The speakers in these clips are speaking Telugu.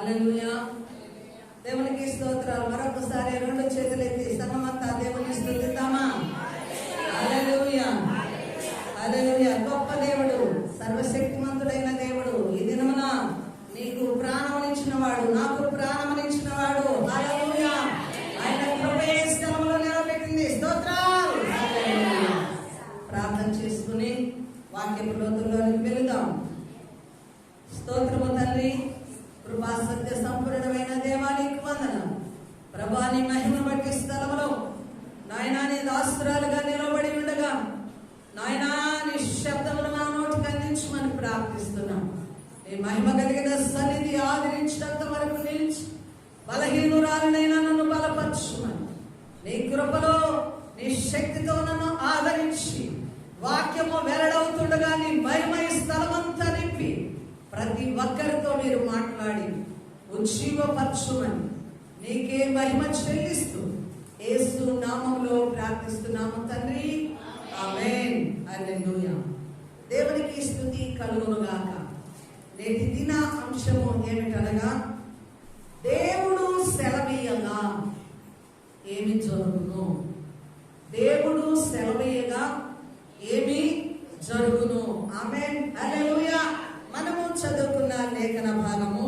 హల్లెలూయా. దేవునికి స్తోత్రాలు. మరొకసారి రెండు చేతులెత్తి సమమంతా దేవుని స్తుతిద్దామా? హల్లెలూయా, హల్లెలూయా. గొప్ప దేవుడు, సర్వశక్తిమంతుడైన దేవుడు, ఈ దినమున నీకు ప్రాణమునిచ్చిన వాడు, నాకు ప్రాణమునిచ్చిన వాడు. హల్లెలూయా. ఆయన కృపే స్థలములో నిలబెట్టింది. స్తోత్రాలు. హల్లెలూయా. ప్రార్థన చేసుకుని వాక్యపు లోతుల్లోనికి వెళుదాం. స్తోత్రము తండ్రి, కృపా సత్య సంపూర్ణమైన దేవానికి వందనం. ప్రభా, నీ మహిమ బట్టి స్థలములో నాయనా నీ దాసురాలుగా నిలబడి ఉండగా నాయనా నీ శబ్దమును మా నోటికి అందించమని ప్రార్థిస్తున్నాం. నీ మహిమ కలిగిన సన్నిధి ఆదరించినంత వరకు నిలిచి బలహీనురాలనైనా నన్ను బలపరచుమని, నీ కృపలో నీ శక్తితో నన్ను ఆదరించి వాక్యము వెల్లడవుతుండగా నీ మహిమ ఈ స్థలమంతా నింపి ప్రతి ఒక్కరితో మీరు మాట్లాడి ఉజ్జీవపరచుమని నీకే మహిమ చెల్లిస్తూ యేసు నామములో ప్రార్థిస్తున్నాము తండ్రి, ఆమేన్. హల్లెలూయా. దేవునికి స్తుతి కలుగును గాక. నేటి దిన అంశము ఏమిటనగా, దేవుడు సెలవీయగా ఏమి జరుగును? దేవుడు సెలవీయగా ఏమి జరుగును? ఆమేన్. హల్లెలూయా. మనము చదువుకున్న లేఖన భాగము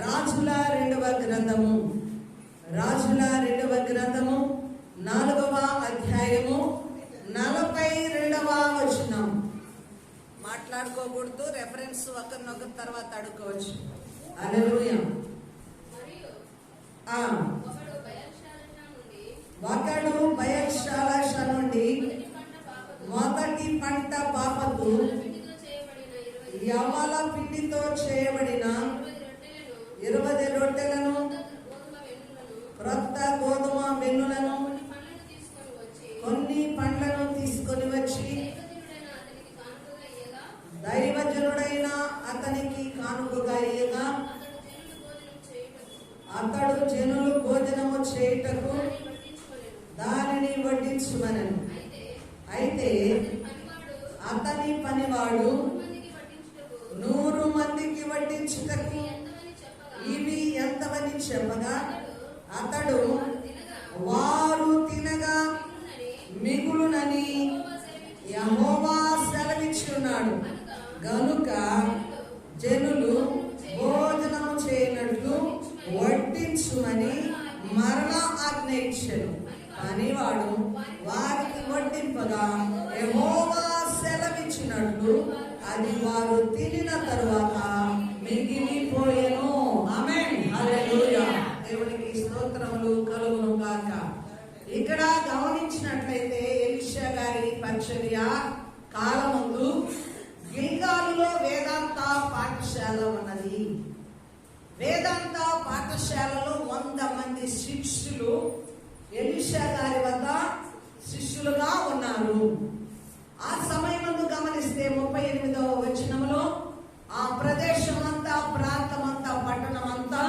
రాజుల రెండవ గ్రంథము 4వ అధ్యాయము 42వ వచనం. మాట్లాడుకోకూడదు, రెఫరెన్స్ ఒకరినొకరి తర్వాత అడుక్కోవచ్చు. హల్లెలూయా. ఒకడు బయల్షాలష నుండి మొదటి పంట బాపతు యవల పిండితో చేయబడిన 20 రొట్టెలను, క్రొత్త గోధుమ వెన్నులను, కొన్ని పండ్లను తీసుకొని వచ్చి దైవజనుడైన అతనికి కానుకగా ఇయ్యగా అతడు జనులు భోజనము చేయుటకు దానిని వడ్డించుమనెను. అయితే అతని పనివాడు 100 మందికి వడ్డించుటకు ఇవి ఎంతవని చెప్పగా అతడు వారు తినగా మిగులునని యెహోవా సెలవిచ్చున్నాడు గనుక జనులు భోజనము చేయనట్లు వడ్డించుమని మరలా ఆజ్ఞ ఇచ్చెను. పనివాడు వారికి వడ్డింపగా యెహోవా సెలవిచ్చినట్లు అది వారు తినిన తరువాత మిగిలిపోయెను. ఆమేన్. హల్లెలూయా. దేవునికి స్తోత్రములు కలుగును గాక. ఇక్కడ గమనించినట్లయితే ఎలీషా గారి పరిచర్య కాలమందు గిల్గాలులో వేదాంత పాఠశాల ఉన్నది. వేదాంత పాఠశాలలో 100 మంది శిష్యులు ఎలీషా గారి వద్ద శిష్యులుగా ఉన్నారు. ఆ సమయమందు గమనిస్తే 38వ వచనములో ఆ ప్రదేశమంతా, ప్రాంతమంతా, పట్టణమంతా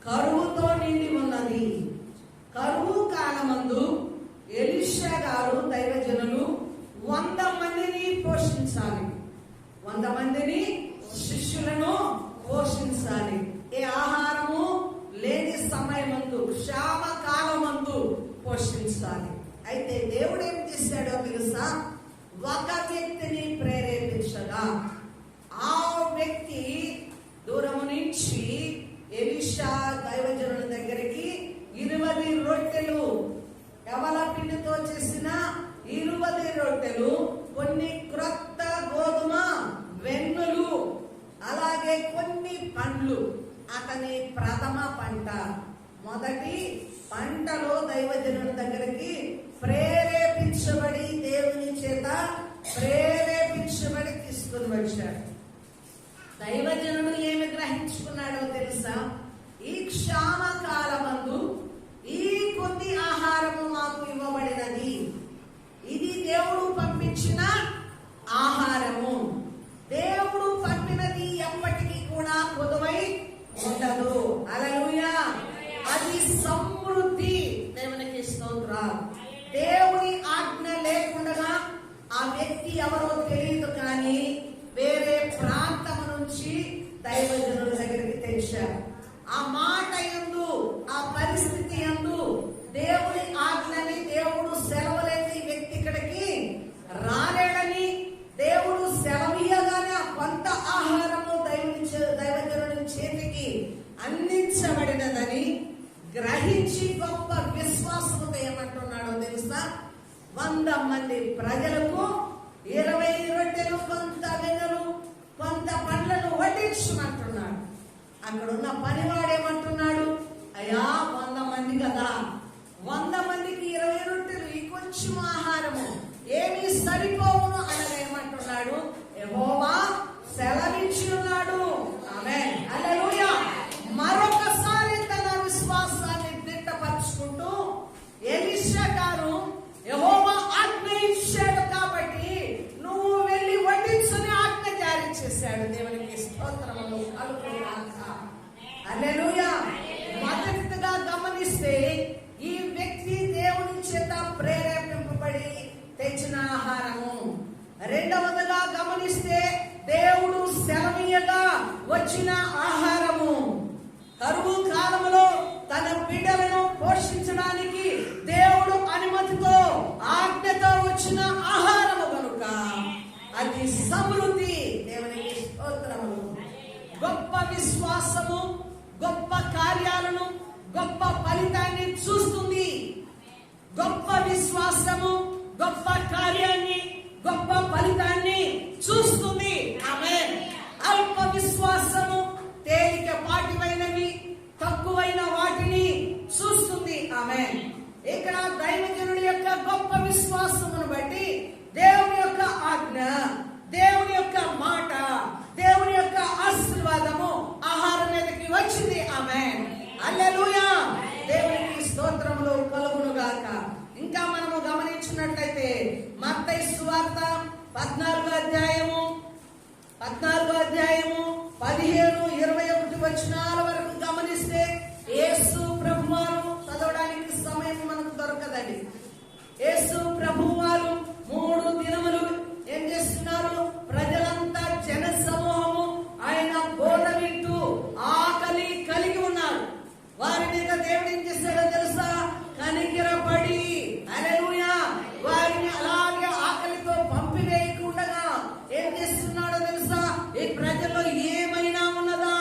కరువుతో నిండి ఉన్నది. కరువు కాలమందు ఎలీషా గారు దైవజనులు 100 మందిని పోషించాలి. 100 మందిని శిష్యులను పోషించాలి. ఏ ఆహారము లేని సమయమందు, క్షామ కాలమందు పోషించాలి. అయితే దేవుడు ఏం చేశాడో తెలుసా? ఒక వ్యక్తిని ప్రేరేపించగా ఆ వ్యక్తి దూరము నుంచి ఎలీషా దైవజనుల దగ్గరికి 20 రొట్టెలు, యవల పిండితో చేసిన 20 రొట్టెలు, కొన్ని క్రొత్త గోధుమ వెన్నులు, అలాగే కొన్ని పండ్లు, అతని ప్రథమ పంట, మొదటి పంటలో దైవజనుల దగ్గరికి ప్రేరేపించబడి, దేవుని చేత ప్రేరేపించబడి తీసుకుని వచ్చాడు. దైవజనుడు ఏమి గ్రహించుకున్నాడో తెలుసా? ఈ క్షామ కాలమందు ఈ కొద్ది ఆహారము మాకు ఇవ్వబడినది, ఇది దేవుడు పంపించిన ఆహారము. దేవుడు పంపినది ఎప్పటికీ కూడా కొదువై ఉండదు. హల్లెలూయా. అది సమృద్ధి. దేవునికి స్తోత్రం. దేవుని ఆజ్ఞ లేకుండా ఆ వ్యక్తి ఎవరో తెలియదు, కానీ వేరే ప్రాంతం నుంచి దైవజనుల దగ్గరికి తెచ్చారు. ఆ మాట యందు, ఆ పరిస్థితి యందు దేవుని ఆజ్ఞని, దేవుడు సెలవులేని వ్యక్తి ఇక్కడికి రాలేడని, దేవుడు సెలవీయగానే ఆ కొంత ఆహారము దైవజనుడి చేతికి అందించబడినదని గ్రహించి గొప్ప విశ్వాసంతో ఏమంటున్నాడో తెలుసా? 100 మంది ప్రజలకు 20 రొట్టెలు, కొంత వెన్నెలు, కొంత పండ్లను వడ్డించమంటున్నాడు. అక్కడున్న పనివాడేమంటున్నాడు? అయ్యా 100 మంది కదా, 100 మందికి 20 రొట్టెలు, ఈ కొంచెం ఆహారము ఏమీ సరిపోవును అనగా ఏమంటున్నాడు? యెహోవా సెలవిచ్చి ఉన్నాడు. ఆమేన్, హల్లెలూయా. మరొకసారి తన విశ్వాసాన్ని దిట్టపరుచుకుంటూ ఎలీషా గారు యెహోవా ఆజ్ఞ ఇచ్చాడు కాబట్టి నువ్వు వెళ్ళి వడ్డించని ఆజ్ఞ జారీ చేశాడు. దేవునికి స్తోత్రములు కలుగుగాక. హల్లెలూయా. మొదటిగా గమనిస్తే ఈ వ్యక్తి దేవుని చేత ప్రేరేపింపబడి తెచ్చిన ఆహారము. రెండవదిగా గమనిస్తే దేవుడు సెలవీయగా వచ్చిన ఆహారము. కరువు కాలంలో తన బిడ్డలను పోషించడానికి దేవుడు అనుమతితో, ఆజ్ఞతో వచ్చిన ఆహారము కనుక అది సమృద్ధి. దేవునికి స్తోత్రములు. గొప్ప విశ్వాసము గొప్ప కార్యాలను, గొప్ప ఫలితాన్ని చూస్తుంది. గొప్ప విశ్వాసము గొప్ప కార్యాన్ని, గొప్ప ఫలితాన్ని చూస్తుంది. ఆమేన్. అల్ప విశ్వాసము తేలికపాటివైనవి, తక్కువైన వాటిని చూస్తుంది. ఆమేన్. ఇక్కడ దైవజనుడి యొక్క గొప్ప విశ్వాసమును బట్టి దేవుని యొక్క ఆజ్ఞ, దేవుని యొక్క మాట, దేవుని యొక్క ఆశీర్వాదము ఆహారం మీదకి వచ్చింది. ఆమేన్, హల్లెలూయా. దేవునికి స్తోత్రములు కలుగును గాక. ఇంకా మనము గమనించినట్లయితే మత్తయి సువార్త 14వ అధ్యాయము 15, 21 వచనాల వరకు గమనిస్తే యేసు ప్రభువారు, చదవడానికి సమయం మనకు దొరకదండి. యేసు ప్రభువారు 3 దినములు ఏం చేస్తున్నారు? ప్రజలంతా, జన సమూహము ఆయన బోధ వింటూ ఆకలి కలిగి ఉన్నారు. వారి మీద దేవుడు ఏం చేశాడో తెలుసా? కనికరపడి, హల్లెలూయా, వారిని అలాగే ఆకలితో పంపివేయకుండా ఏం చేస్తున్నాడో తెలుసా? ఈ ప్రజల్లో ఏమైనా ఉన్నదా?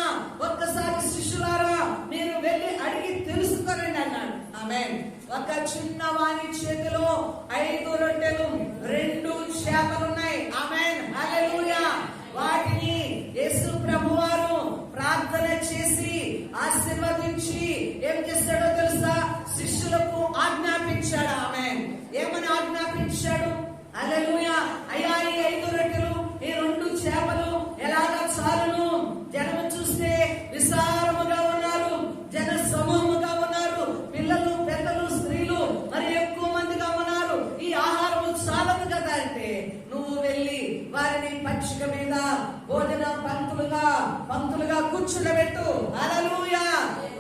ఒక్కసారి శిష్యులారా మీరు వెళ్ళి అడిగి తెలుసుకోరండి అన్నాడు. ఆమేన్. ఒక చిన్న వాని చేతిలో 5 రొట్టెలు 2 చేపలు ఉన్నాయి. ఆమేన్, హల్లెలూయా. వాటిని యేసు ప్రభువారు ప్రార్థన చేసి ఆశీర్వదించి ఏం చేస్తాడో తెలుసా? శిష్యులకు ఆజ్ఞాపించాడు. ఆమేన్. ఏమని ఆజ్ఞాపించాడు? హల్లెలూయా. అయ్యా, ఈ 5 రొట్టెలు, ఈ 2 చేపలు ఎలాగా చాలును? జనము చూస్తే విశాలముగా ఉన్నారు, జన సమూహముగా ఉన్నారు, పిల్లలు, పెద్దలు, స్త్రీలు మరి ఎక్కువ మందిగా ఉన్నారు. ఈ ఆహారము చాలదు కదా అంటే నువ్వు వెళ్ళి వారిని పచ్చిక మీద భోజన పంక్తులుగా కూర్చుండబెట్టు. హల్లెలూయా.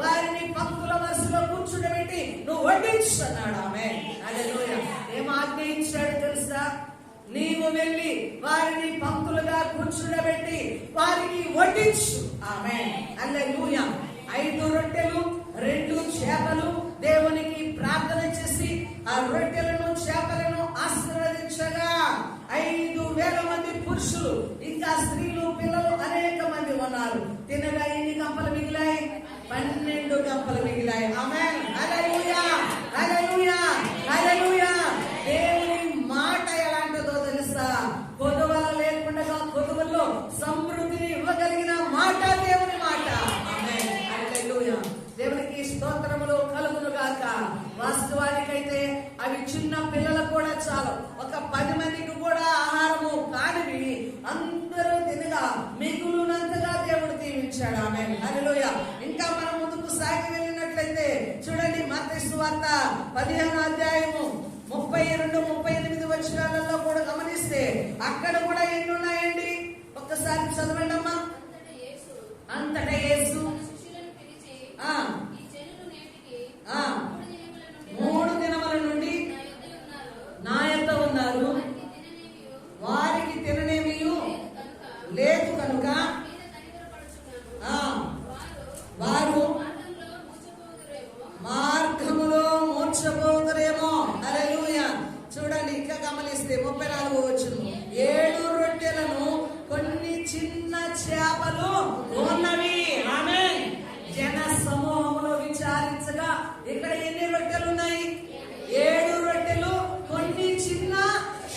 వారిని పంక్తుల వరుసలో కూర్చుండబెట్టి నువ్వు వడ్డించు అన్నాడు. ఆమేన్, హల్లెలూయా. ఏం ఆజ్ఞ ఇచ్చాడు తెలుసా? నీవు వెళ్ళి వారిని పంక్తులుగా కూర్చుండబెట్టి వారికి వడ్డించు. ఆమేన్, హల్లెలూయా. 5 రొట్టెలు 2 చేపలు దేవునికి ప్రార్థన చేసి ఆ రొట్టెలను చేపలను ఆశీర్వదించగా 5,000 మంది పురుషులు, ఇంకా స్త్రీలు, పిల్లలు అనేక మంది ఉన్నారు. తినగా ఎన్ని గంపలు మిగిలాయి? 12 గంపలు మిగిలాయి. ఆమేన్, హల్లెలూయా, హల్లెలూయా, హల్లెలూయా. దేవుని మాట ఎలాంటిదో తెలుసా? కొదువల లేకుండా కొదువల్లో సమృద్ధిని ఇవ్వగలిగిన మాట దేవుని మాట. ఆమేన్, హల్లెలూయా. దేవునికి స్తోత్రములు కలుగును గాక. వాస్తవానికైతే అవి చిన్న పిల్లలకు కూడా చాలు. ఒక 10 మందికి కూడా ఆహారము కానివి అందరూ తినగా మిగులునంతగా దేవుడు దీవించాడు. ఆమేన్, హల్లెలూయా. ఇంకా మనం ముందుకు సాగి వెళ్ళినట్లయితే చూడండి, మత్తయి సువార్త 15వ అధ్యాయము 32, 38 వచనాలలో కూడా గమనిస్తే అక్కడ కూడా ఎన్ని ఉన్నాయండి? ఒక్కసారి చదవండి అమ్మా. అంతటా యేసు 3 దినముల నుండి నా యొద్ద ఉన్నారు, వారికి తిననేమియు లేదు కనుక వారు గమనిస్తే 34వ వచనం, 7 రొట్టెలను కొన్ని చిన్న చేపలు ఉన్నవి. ఆమేన్. జన సమూహంలో విచారించగా ఇక్కడ ఎన్ని రొట్టెలు ఉన్నాయి? 7 రొట్టెలు, కొన్ని చిన్న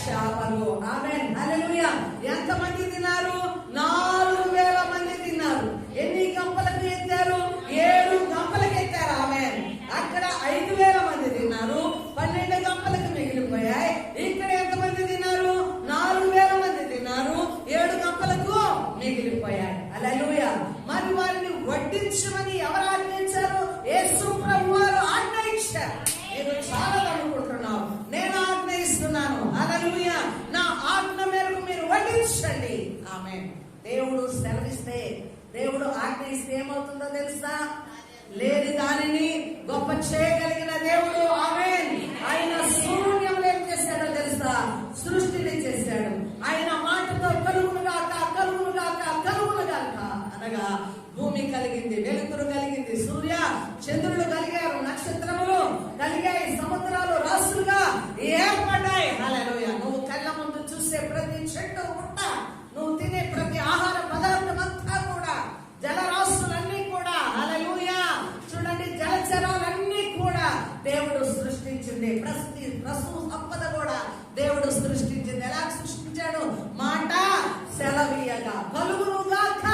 చేపలు. ఆమేన్. హల్లెలూయా. ఎంతమంది తిన్నారు? 4000 మంది తిన్నారు. ఎన్ని గంపలకు ఎత్తారు? 7 గంపలకు ఎత్తారు. ఆమేన్. అక్కడ 5000 మంది తిన్నారు, 12 గంపలకు మిగిలిపోయాయి. ఇక్కడ ఎంతమంది తిన్నారు? 4000 మంది తిన్నారు, 7 గంపలకు మిగిలిపోయాయి. హల్లెలూయా. మరి వారిని వడ్డించమని ఎవరు ఆజ్ఞయించారు? యేసు ప్రభువారు ఆజ్ఞ ఇచ్చారు. నేను చాలా అనుకుంటున్నాను, నేను ఆజ్ఞయిస్తున్నాను. హల్లెలూయా. నా ఆజ్ఞ మేరకు మీరు వడ్డించండి. ఆమేన్. దేవుడు సెలవిస్తే, దేవుడు ఆజ్ఞ ఇస్తే ఏమవుతుందో తెలుసా? లేని దానిని గొప్ప చేయగలిగిన దేవుడు. ఆమేన్. ఆయన శూన్యంలో ఏం చేశాడో తెలుసా? సృష్టిని చేశాడు. ఆయన మాటతో కలుగునుగాక, కలుగునుగాక, కలుగునుగాక అనగా భూమి కలిగింది, వెలుతురు కలిగింది, సూర్య చంద్రుడు కలిగారు, నక్షత్రములు కలిగాయి, సముద్రాలు రాసులుగా ఏర్పడ్డాయి. హల్లెలూయా. నువ్వు కళ్ళ ముందు చూసే ప్రతి చెట్టు, పుట్ట, నువ్వు తినే ప్రతి ఆహార పదార్థం అంతా కూడా, జలరాశులన్నీ కూడా, హల్లెలూయా, చూడండి, జలచరాలన్నీ కూడా దేవుడు సృష్టించింది. పశు సంపద కూడా దేవుడు సృష్టించింది. ఎలా సృష్టించాడు? మాట సెలవీయగా కలుగునుగాక.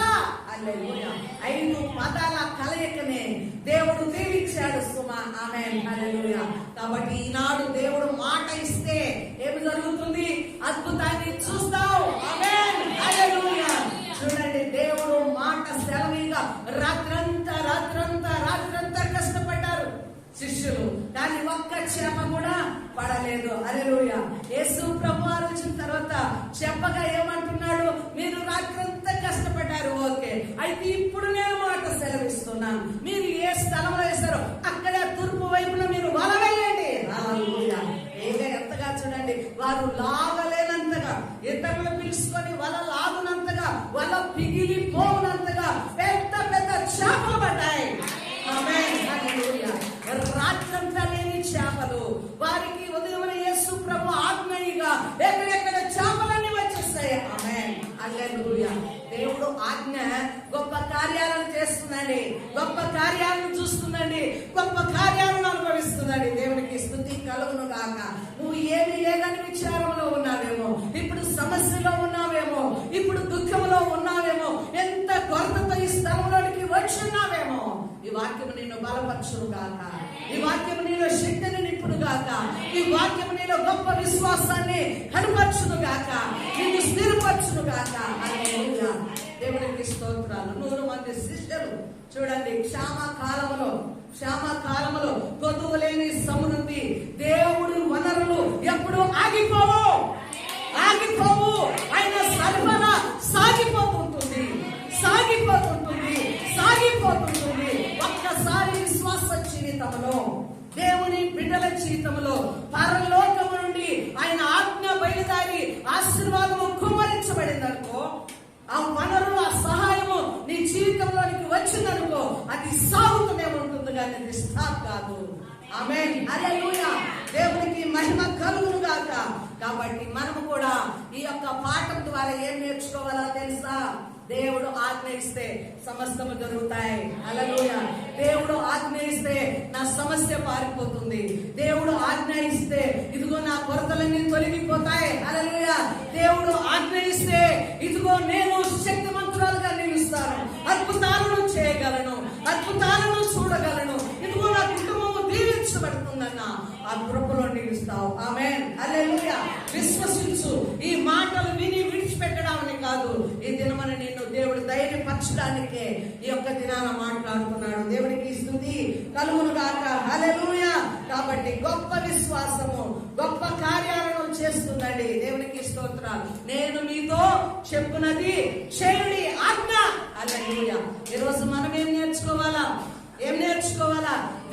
హల్లెలూయా. 5 పదాల కలయికనే దేవుడు దీవించాడు సుమా. ఆమేన్. హల్లెలూయా. కాబట్టి ఈనాడు దేవుడు మాట ఇస్తే ఏమి జరుగుతుంది? అద్భుతాన్ని చూస్తావు. ఆమేన్. హల్లెలూయా. చూడండి, దేవుడు మాట సెలవీగా రాత్రంతా కష్టపడ్డారు శిష్యులు, కానీ ఒక్క చేప కూడా పడలేదు. హల్లెలూయా. యేసు ప్రభువారు వచ్చిన తర్వాత చెప్పగా ఏమంటున్నాడు? మీరు రాత్రంతా కష్టపడ్డారు, ఓకే, అయితే ఇప్పుడు నేను మాట సెలవిస్తున్నాను. మీరు ఏ స్థలంలో వేశారో అక్కడే తూర్పు వైపున మీరు వల వేయండి. హల్లెలూయా. ఎంతగా చూడండి, వారు లాగలేనంతగా, ఇతరులు పిలుచుకొని వల లాగునంతగా, వల పిగిలిపోనంతగా పెద్ద పెద్ద చేపలు పడ్డాయి. ఆమేన్. హల్లెలూయా. రాత్రంతా లేని చేపలు, వారికి ఉదయమున యేసు ప్రభు ఆజ్ఞగా ఎక్కడెక్కడ చేపలన్నీ వచ్చేస్తాయి. ఆమేన్. హల్లెలూయా. దేవుడు ఆజ్ఞ గొప్ప కార్యాలను చేస్తుందండి, గొప్ప కార్యాలను చూస్తుందండి, గొప్ప కార్యాలను అనుభవిస్తుందండి. దేవునికి స్తుతి కలుగును గాక. నువ్వు ఏమి లేదని విచారంలో ఉన్నావేమో, ఇప్పుడు సమస్యలో ఉన్నావేమో, ఇప్పుడు దుఃఖంలో ఉన్నావేమో, ఎంత కొరతతో ఈ స్థలంలోనికి వచ్చున్నావేమో, ఈ వాక్యము నిన్ను బలపరచును గాక, ఈ వాక్యము నీలో శక్తిని నింపును గాక, ఈ వాక్యము నీలో గొప్ప విశ్వాసాన్ని కనపరచును గాక, నిన్ను స్థిరపరచును గాక. హల్లెలూయా. దేవునికి స్తోత్రాలు. 100 మంది శిష్యులు చూడండి, క్షామ కాలములో కొదువలేని సమృద్ధి, దేవుడి వనరులు ఎప్పుడు ఆగిపోవు. ఆయన సరఫరా సాగిపోతుంటుంది. ఒక్కసారి విశ్వాస జీవితంలో, దేవుని బిడ్డల జీవితంలో పరలోకము నుండి ఆయన ఆజ్ఞ బయలుదేరి ఆశీర్వాదము కుమ్మరించబడిందనుకో, ఆ వనరులు, ఆ సహాయము నీ జీవితంలోనికి వచ్చిందనుకో, అది సాగుతూనే ఉంటుంది, కానీ అది స్టాప్ కాదు. ఆమేన్. హల్లెలూయా. దేవునికి మహిమ కలుగును గాక. కాబట్టి మనము కూడా ఈ యొక్క పాఠం ద్వారా ఏం నేర్చుకోవాలో తెలుసా? దేవుడు ఆజ్ఞయిస్తే సమస్తము జరుగుతాయి. హల్లెలూయా. దేవుడు ఆజ్ఞయిస్తే నా సమస్య పారిపోతుంది. దేవుడు ఆజ్ఞయిస్తే ఇదిగో నా కొరతలన్నీ తొలగిపోతాయి. హల్లెలూయా. దేవుడు ఆజ్ఞయిస్తే ఇదిగో నేను శక్తివంతురాలుగా నిలుస్తాను, అద్భుతాలను చేయగలను, అద్భుతాలను చూడగలను, ఇదిగో నా కుటుంబము దీవించబడుతుందన్న ఆ కృపలో నిలుస్తావు. ఆమేన్. హల్లెలూయా. విశ్వసించు. ఈ మాటలు విని విడిచిపెట్టడానికి కాదు, ఈ దినమని నిన్ను దేవుడు ధైర్యపరచడానికే ఈ యొక్క దినాన మాట్లాడుతున్నాడు. దేవునికి స్తుతి కలుగును గాక. హల్లెలూయా. కాబట్టి గొప్ప విశ్వాసము గొప్ప కార్యాలను చేస్తుందండి. దేవునికి స్తోత్రాలు. నేను మీతో చెప్పునది చేయుడి ఆజ్ఞ. హల్లెలూయా. ఈరోజు మనం ఏం నేర్చుకోవాలా?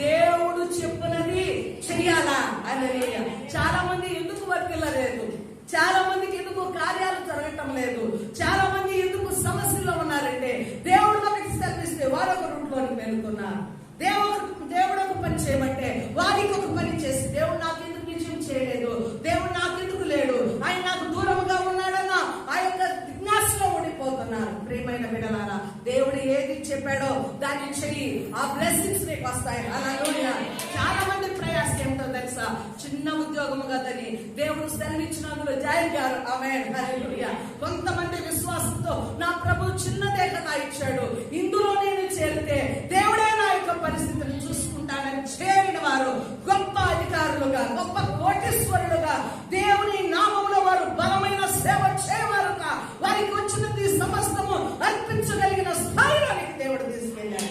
దేవుడు చెప్పునది చెయ్యాలా. హల్లెలూయా. చాలా మంది ఎందుకు వర్తిల్లలేదు, చాలా మందికి ఎందుకు కార్యాలు జరగటం లేదు, చాలా మంది ఎందుకు సమస్యల్లో ఉన్నారంటే దేవుడు మనకి సెలవిస్తే వారు ఒక రూట్లోకి వెళ్తున్నారు. దేవుడు ఒక పని చేయమంటే వారికి ఒక పని చేసి, దేవుడు నాకెందుకు విజయం చేయలేదు, దేవుడు నాకెందుకు లేడు ఏది చెప్పాడో దాన్ని చెయ్యి, ఆ బ్లెస్సింగ్స్ నీకు వస్తాయి. హల్లెలూయా. చాలా మంది ప్రయాసం ఏమిటో తెలుసా? చిన్న ఉద్యోగము కదని దేవుడు సెలవిచ్చినందులో జాయిగారు. ఆమేన్. హల్లెలూయా. కొంతమంది విశ్వాసంతో నా ప్రభు చిన్నదే కదా ఇచ్చాడు, ఇందులో నేను చేరితే దేవుడే నా యొక్క పరిస్థితిని చూసుకుంటానని చేరిన వారు గొప్ప అధికారులుగా, గొప్ప కోటీశ్వరులుగా, దేవుని నామములో వారు బలమైన సేవ చేయవారుగా, వారికి వచ్చినది సమస్తము అర్పించగలిగిన స్థాయిలోనికి దేవుడు తీసుకెళ్ళాడు.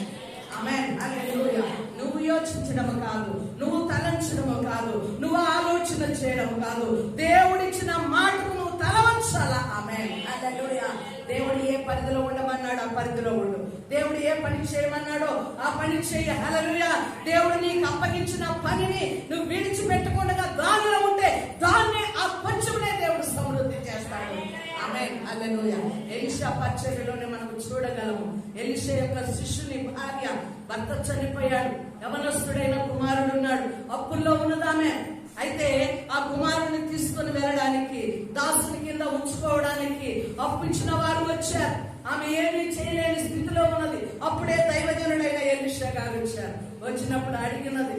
ఆమేన్. హల్లెలూయా. నువ్వు యోచించడము కాదు, నువ్వు తలంచడము కాదు, నువ్వు ఆలోచన చేయడం కాదు, దేవుడిచ్చిన మాటకు నువ్వు తలవంచాలా. ఆమేన్. హల్లెలూయా. దేవుడు ఏ పరిధిలో ఉండమన్నాడు ఆ పరిధిలో ఉండు. దేవుడు ఏ పని చేయమన్నాడో ఆ పని చేయ. హల్లెలూయా. దేవుడు నీకు అప్పగించిన పనిని నువ్వు విడిచిపెట్టకుండా దానిలో ఉంటే దాన్ని ఆ కొంచెంనే దేవుడు సమృద్ధి చేస్తాడు. ఆమేన్. హల్లెలూయా. ఎలీషా పరిచర్యలోనే మనకు చూడగలము. ఎలీషా యొక్క శిష్యుని భార్య, భర్త చనిపోయాడు, యవనస్తుడైన కుమారుడు ఉన్నాడు, అప్పుల్లో ఉన్నదామె. అయితే ఆ కుమారుడిని తీసుకుని వెళ్ళడానికి, దాసుని కింద ఉంచుకోవడానికి అప్పించిన వారు వచ్చారు. ఆమె ఏమీ చేయలేని స్థితిలో ఉన్నది. అప్పుడే దైవజనుడైన ఎలీషా గారు వచ్చారు. వచ్చినప్పుడు అడిగినది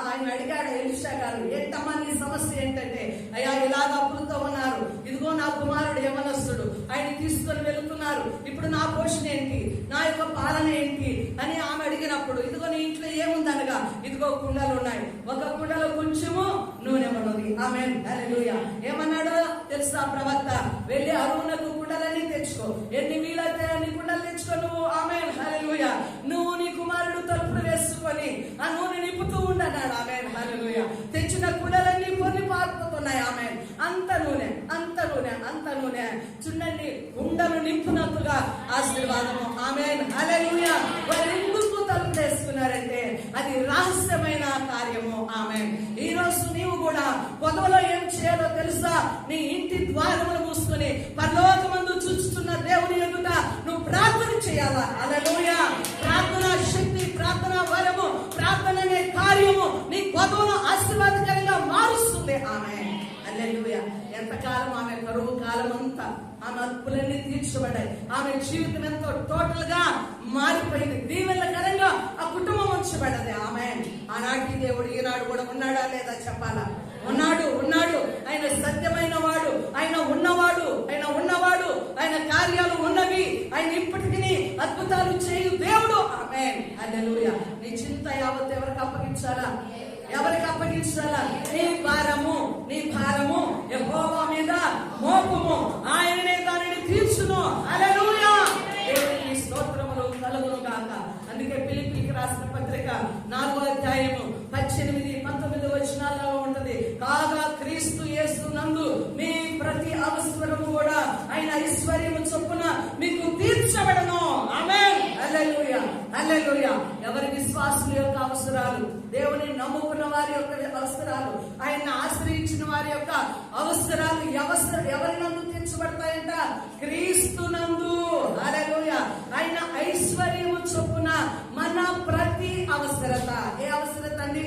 ఆయన అడిగాడు, ఎలీషా గారు, ఏంటమ్మా నీ సమస్య ఏంటంటే, అయ్యా ఇలాగ అప్పులతో ఉన్నారు, ఇదిగో నా కుమారుడు యవనస్తుడు, ఆయన తీసుకొని వెళుతున్నారు, ఇప్పుడు నా పోషణ ఏంటి, నా యొక్క పాలన ఏంటి అని ఆమె అడిగినప్పుడు, ఇదిగో నీ ఇంట్లో ఏముందనగా, ఇదిగో కుండలు ఉన్నాయి, ఒక కుండలో కొంచెము నూనె ఉన్నది. ఆమేన్. హల్లెలూయా. ఏమన్నాడో తెలుసా ప్రవక్త? వెళ్ళి అరువునకు కుండలన్నీ తెచ్చుకో, ఎన్ని వీలైతే అన్ని కుండలు తెచ్చుకో నువ్వు. ఆమేన్. హల్లెలూయా. నువ్వు నీ కుమారుడు తలుపులు వేసుకొని ఆ నూనె నింపుతూ ఉండన్నాడు. ఆమేన్. హల్లెలూయా. తెచ్చిన కుండలన్నీ కొన్ని పారిపోతున్నాయి. ఆమేన్. అంత నూనె, అంత నూనె, అంత నూనె. చూడండి, కుండలు నింపునట్టుగా ఆశీర్వాదము. ఆమేన్. హల్లెలూయా. వారు ఎందుకు తలుపులు వేసుకున్నారంటే అది రహస్యమైన కార్యము. ఆమేన్. ఈ రోజు నీవు కూడా పొదవలో ఏం చేయాలో తెలుసా? నీ ఇంటి ద్వారములు మూసుకొని పరలోకమందు చూస్తున్న దేవుని ఎదుట నువ్వు ప్రార్థన చేయాలా. హల్లెలూయా. ప్రార్థన శక్తి, ప్రార్థన వరము, ప్రార్థన అనే కార్యము నీ పొదవను ఆశీర్వాదకరంగా మారుస్తుంది. ఆమేన్. హల్లెలూయా. ఎంతకాలం ఆమె కరువు కాలం అంతా ఆమె అప్పులన్నీ తీర్చబడ్డాయి. ఆమె జీవితం ఎంతో టోటల్ గా మారిపోయింది. దీవెనకరంగా ఆ కుటుంబం ఉంచబడ్డది. ఆమేన్. ఆనాటి దేవుడు ఈనాడు కూడా ఉన్నాడా లేదా చెప్పాలా? ఉన్నాడు, ఉన్నాడు. ఆయన సత్యమైన వాడు, ఆయన ఉన్నవాడు, ఆయన ఉన్నవాడు, ఆయన కార్యాలు ఉన్నవి, ఆయన ఇప్పటికీ అద్భుతాలు చేయు దేవుడు. ఆమేన్. హల్లెలూయా. నీ చింత యావత్ ఎవరికి అప్పగించాలా? ఎవరికి అప్పగించాలా? నీ భారము, నీ భారము యెహోవా మీద మోపము, ఆయననే దానిని తీర్చును. హల్లెలూయా. దేవునికి స్తోత్రములు కలుగును గాక. అందుకే ఫిలిప్పీకి రాసిన పత్రిక 4వ అధ్యాయము 18, 19 వచనాలలో ఉంటది. కాగా క్రీస్తు యేసు నందు మీ ప్రతి అవసరము కూడా ఆయన ఐశ్వర్యము చొప్పున మీకు తీర్చబడను. ఆమేన్. హల్లెలూయా. హల్లెలూయా. ఎవరి విశ్వాసుల యొక్క అవసరాలు, దేవుని నమ్ముకున్న వారి యొక్క అవసరాలు, ఆయన ఆశ్రయించిన వారి యొక్క అవసరాలు ఎవరి నందు తీర్చబడతాయంట? క్రీస్తు నందు. హల్లెలూయా. ఆయన ఐశ్వర్యము చొప్పున మన ప్రతి అవసరత. ఏ అవసరత అండి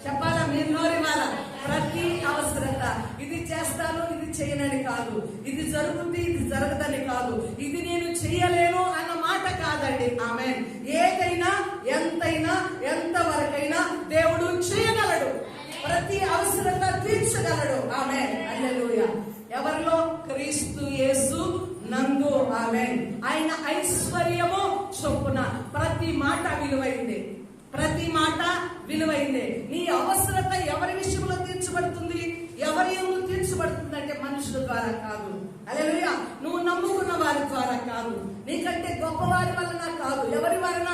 చెప్పాలా? మీరు నోరివాల. ప్రతి అవసరత. ఇది చేస్తాను, ఇది చేయనని కాదు, ఇది జరుగుతుంది, ఇది జరగదని కాదు, ఇది నేను చేయలేను అన్న మాట కాదండి. ఆమేన్. ఏదైనా, ఎంతైనా, ఎంతవరకైనా దేవుడు చేయగలడు. ప్రతి అవసరత తీర్చగలడు. ఆమేన్. హల్లెలూయా. ఎవరిలో? క్రీస్తు యేసు నందు. ఆమేన్. ఆయన ఐశ్వర్యము చొప్పున. ప్రతి మాట విలువైంది, ప్రతి మాట విలువైందే. నీ అవసరత ఎవరి విషయంలో తీర్చబడుతుంది? ఎవరి యందు తీర్చబడుతుంది అంటే మనుషుల ద్వారా కాదు. హల్లెలూయా. నువ్వు నమ్ముకున్న వారి ద్వారా కాదు, నీకంటే గొప్ప వారి వలన కాదు. ఎవరి వలన?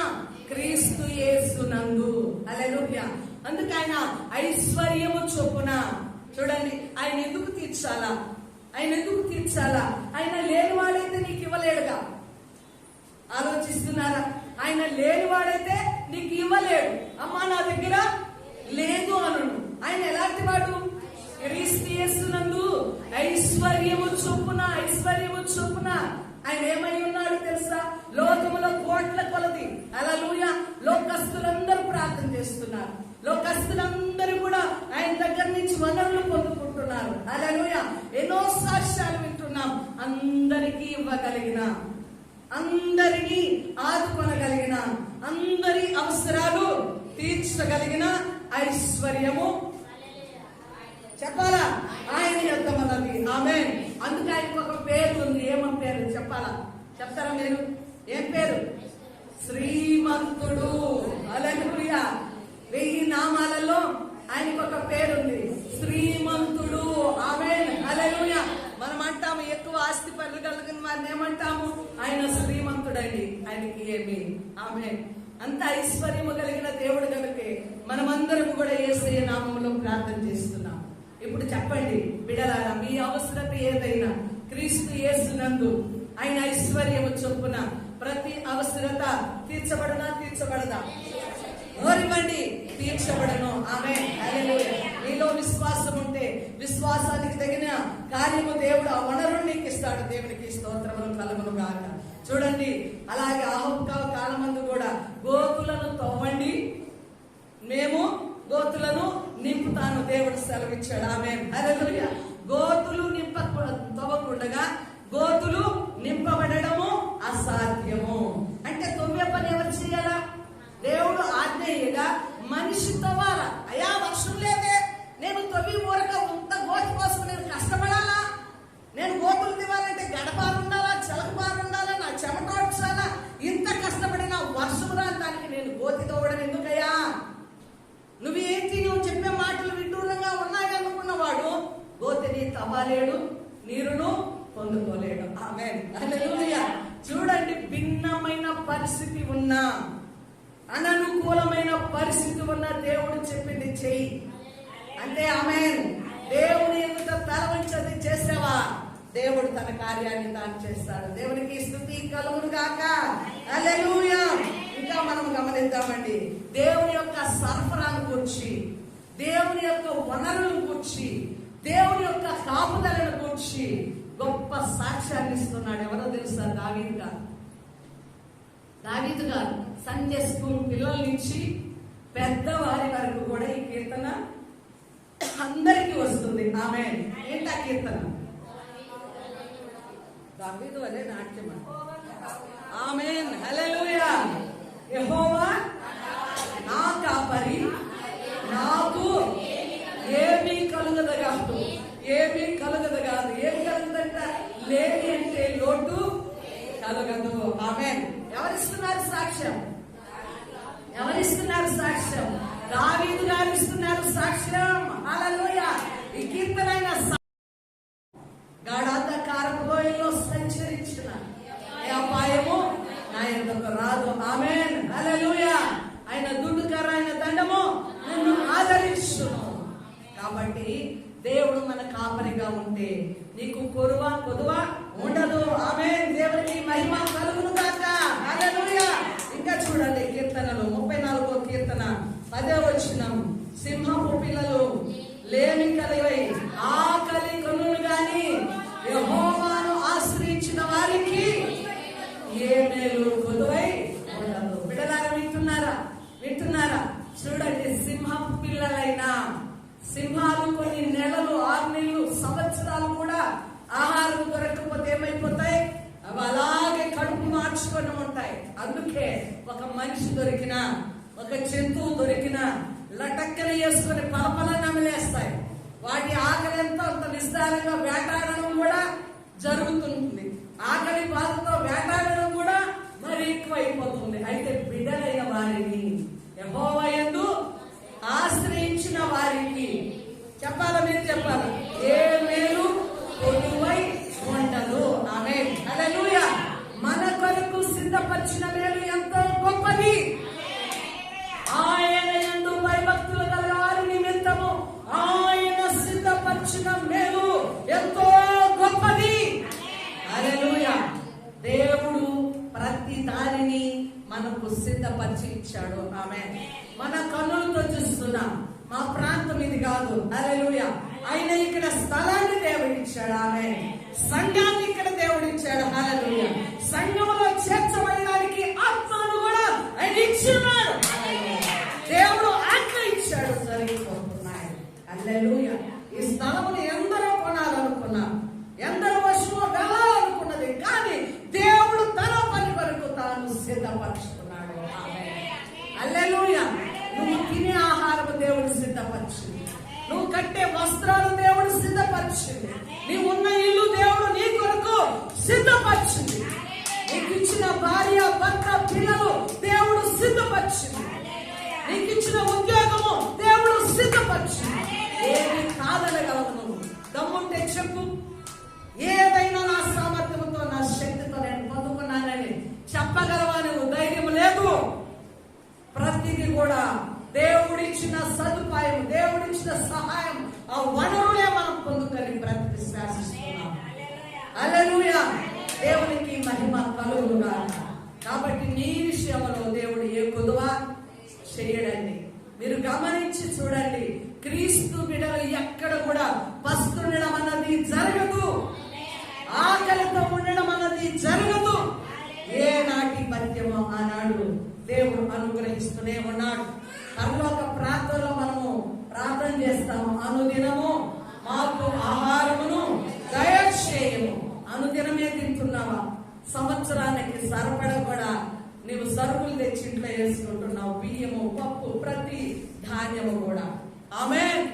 క్రీస్తు యేసు నందు. హల్లెలూయా. అందుకే ఆయన ఐశ్వర్యము చొప్పున. చూడండి, ఆయన ఎందుకు తీర్చాలా? ఆయన ఎందుకు తీర్చాలా? ఆయన లేనివాడైతే నీకు ఇవ్వలేడుగా. ఆలోచిస్తున్నారా? ఆయన లేనివాడైతే నీకు ఇవ్వలేడు. అమ్మా నా దగ్గర లేదు అను. ఆయన ఎలాంటి వాడు? క్రీస్తు యేసునందు ఐశ్వర్యము చొప్పున. ఐశ్వర్యము చొప్పున ఆయన ఏమై ఉన్నాడు తెలుసా? లోకములో కోట్ల కొలది. హల్లెలూయా. లోకస్తులందరూ ప్రార్థన చేస్తున్నారు. లోకస్తులందరూ కూడా ఆయన దగ్గర నుంచి వనరులు పొందుకుంటున్నారు. హల్లెలూయా. ఎన్నో సాక్ష్యాలు వింటున్నాం. అందరికీ ఇవ్వగలిగిన, అందరినీ ఆదుకొని ఐశ్వర్యము చెప్పాలా ఆయన యొద్ద ఉన్నది. ఆమేన్. అందుకే ఆయనకు ఒక పేరు ఉంది. ఏమని పేరు చెప్పాలా? చెప్తారా మీరు? ఏం పేరు? శ్రీమంతుడు. హల్లెలూయా. 1000 నామాలలో ఆయనకు ఒక పేరుంది, శ్రీమంతుడు. ఆమేన్. హల్లెలూయా. మనం అంటాము ఎక్కువ ఆస్తి పనులు కలిగిన వారిని ఏమంటాము? ఆయన శ్రీమంతుడండి, ఆయనకి ఏమి. ఆమేన్. అంత ఐశ్వర్యము కలిగిన దేవుడు కనుకే మనమందరం కూడా యేసయ్య నామములో ప్రార్థన చేస్తున్నాం. ఇప్పుడు చెప్పండి బిడ్డలారా, మీ అవసరత ఏదైనా క్రీస్తు యేసునందు ఆయన ఐశ్వర్యము చొప్పున ప్రతి అవసరత తీర్చబడదా? ఓరివ్వండి, తీర్చబడను. ఆమేన్. హల్లెలూయా. నీలో విశ్వాసం ఉంటే విశ్వాసానికి తగిన కార్యము దేవుడు ఆ వనరుని నీకు ఇస్తాడు. దేవునికి స్తోత్రములు కలుగును గాక. చూడండి, అలాగే ఆహుకాల కాలమందు కూడా గోతులను తవ్వండి, మేము గోతులను నింపుతాను దేవుడు సెలవిచ్చాడు. ఆమేన్. హల్లెలూయా. గోతులు తవ్వకుండగా గోతులు నింపబడము అసాధ్యము. అంటే తొవ్వే పని ఎవరు చేయాలా? దేవుడు ఆజ్ఞేయగా మనిషి తవ్వాలా. అయ్యా వర్షం లేదే, నేను తవ్వి ఊరక ఇంత గోతి కోసం నేను కష్టపడాలా? నేను గోతులు తివ్వాలంటే గడపారు ఉండాలా, చెలకపారు ఉండాలా, నా చెమటోడ్చాలా? ఇంత కష్టపడిన వర్షం రావడానికి నేను గోతి తవ్వడం ఎందుకయ్యా? నువ్వేంటి, నువ్వు చెప్పే మాటలు విడ్డూరంగా ఉన్నాయి అనుకున్నవాడు గోతిని తవ్వలేడు, నీరును పొందుకోలేడు. ఆమేన్. హల్లెలూయా. చూడండి, భిన్నమైన పరిస్థితి ఉన్నా, అననుకూలమైన పరిస్థితి ఉన్న దేవుడు చెప్పింది చెయ్యి అంటే ఆమేన్. దేవుని ఎదుట తల వంచది చేసావా, దేవుడు తన కార్యాన్ని తాను చేస్తాడు. దేవునికి స్తుతి కలుగును గాక. హల్లెలూయా. ఇంకా మనం గమనిద్దామండి, దేవుని యొక్క సరఫరాను కూర్చి, దేవుని యొక్క వనరులను కూర్చి, దేవుని యొక్క కాపుదలను కూర్చి గొప్ప సాక్ష్యాన్ని ఇస్తున్నాడు. ఎవరో తెలుసా? దావీదు గారు సండే స్కూల్ పిల్లల నుంచి పెద్దవారి వరకు కూడా ఈ కీర్తన అందరికీ వస్తుంది. ఆమేన్. ఏంటి ఆ కీర్తన? దావీదు అదే నాట్యం. ఆమేన్. హల్లెలూయా. యెహోవా నా కాపరి, నాకు ఏమీ కలుగదగాదు. ఏమీ కలుగదగాదు. ఏం కలుగుదంట? లేని అంటే లోటు కలగదు. ఆమేన్. ఎవరిస్తున్నారు సాక్ష్యం? సాక్ష్యం దావీదు గారు ఇస్తున్నారు సాక్ష్యం. హల్లెలూయా. ఈ కీర్తన గాఢాంధకారపు లోయలో సంచరించిన ఏ అపాయము నా యొద్దకు రాదు. ఆమేన్. హల్లెలూయా. ఆయన దుడ్డుకర, ఆయన దండము నన్ను ఆదరించును. కాబట్టి దేవుడు మన కాపరిగా ఉంటే నీకు కొదువ ఉండదు. ఆమేన్. దేవునికి మహిమ కలుగును గాక. హల్లెలూయా. ఇంకా చూడండి కీర్తనలు 34వ కీర్తన 10వ వచనం, సింహపు పిల్లలు లేమి కలిగై ఆకలి కొనులు గాని యెహోవాను ఆశ్రయించిన వారికి ఏ మేలు కొదువై ఉండదు. బిడ్డలారా వింటున్నారా? చూడండి, సింహపు పిల్లలైనా సింహాలు కొన్ని నెలలు, 6 నెలలు, సంవత్సరాలు కూడా ఆహారం దొరకకపోతే ఏమైపోతాయి? అవి అలాగే కడుపు మార్చుకొని ఉంటాయి. అందుకే ఒక మనిషి దొరికినా, ఒక జంతువు దొరికినా లటక్కన వేసుకొని పలపల నమిలేస్తాయి. వాటి ఆకలి ఎంతో అంత విస్తారంగా వేటాడడం కూడా జరుగుతుంది. ఆకలి బాధతో వేటాడడం కూడా మరి ఎక్కువైపోతుంది. అయితే బిడ్డలైన వారిని, యెహోవా యందు ఆశ్రయించిన వారికి చెప్పాలా? మీరు చెప్పాలా? ఏ మేలు కొదువై ఉండదు. ఆమేన్. హల్లెలూయా. మన కొరకు సిద్ధపరిచిన మేలు ఎంతో గొప్పది. ఆయన యందు భయభక్తులు గల వారి నిమిత్తము ఆయన సిద్ధపరిచిన మేలు ఎంతో గొప్పది. హల్లెలూయా. దేవుడు ప్రతి దానిని మనకు సిద్ధపరిచి ఇచ్చాడు. ఆమేన్. మన కన్నులతో చూస్తున్నాం, మా ప్రాంతం ఇది కాదు. హల్లెలూయా. ఆయన ఇక్కడ స్థలాన్ని దేవుడిచ్చాడు. ఆమేన్. సంఘాన్ని ఇక్కడ దేవుడిచ్చాడు. హల్లెలూయా. సంఘంలో చేర్చబడడానికి ఆత్మను కూడా ఆయన ఇచ్చున్నాడు. దేవుడు ఆజ్ఞ ఇచ్చాడు. జరిగిపోతున్నాయి. హల్లెలూయా. ఈ స్థలమును ఎందరో కొనాలనుకున్నారు, ఎందరో వశము వెళ్ళాలనుకున్నది, కానీ దేవుడు తన పని వరకు తాను సిద్ధపరుచుకున్నాడు. ఆమేన్. హల్లెలూయా. నువ్వు తినే ఆహారం దేవుడు సిద్ధపరిచింది. నువ్వు కట్టే వస్త్రాలు దేవుడు సిద్ధపరిచింది. నీవు ఉన్న ఇల్లు దేవుడు నీ కొరకు సిద్ధపరిచింది. నీకు ఇచ్చిన భార్య, భర్త, పిల్లలు దేవుడు సిద్ధపరిచింది. నీకు ఇచ్చిన ఉద్యోగము దేవుడు సిద్ధపరిచింది. ఏమి కాదనగలవు నువ్వు? దమ్ముంటే చెప్పు. ఏదైనా నా సామర్థ్యంతో, నా శక్తితో నేను పొందుకున్నానని చెప్పగలవా? నువ్వు ధైర్యం లేదు. ప్రతిదీ కూడా దేవుడిచ్చిన సదుపాయం, దేవుడిచ్చిన సహాయం, ఆ వనరులే మనం పొందుకొని బ్రతికి శాసిస్తున్నాం. హల్లెలూయా. దేవునికి మహిమ కలుగుగాక. కాబట్టి నీ విషయంలో దేవుడు ఏ కొదువ చేయడండి. మీరు గమనించి చూడండి, క్రీస్తు బిడ్డలు ఎక్కడ కూడా పస్తుండడం అన్నది జరగదు, ఆకలితో ఉండడం అన్నది జరగదు. ఏ నాటి పద్యమో ఆనాడు దేవుడు అనుగ్రహిస్తూనే ఉన్నాడు. పరలోక ప్రార్థనలో మనము ప్రార్థన చేస్తాము, అనుదినము మాకు ఆహారమును దయచేయము. అనుదినమే తింటున్నావా? సంవత్సరానికి సరిపడ కూడా నీవు సరుకులు తెచ్చి ఇంట్లో వేసుకుంటున్నావు. బియ్యము, పప్పు, ప్రతి ధాన్యము కూడా. ఆమేన్.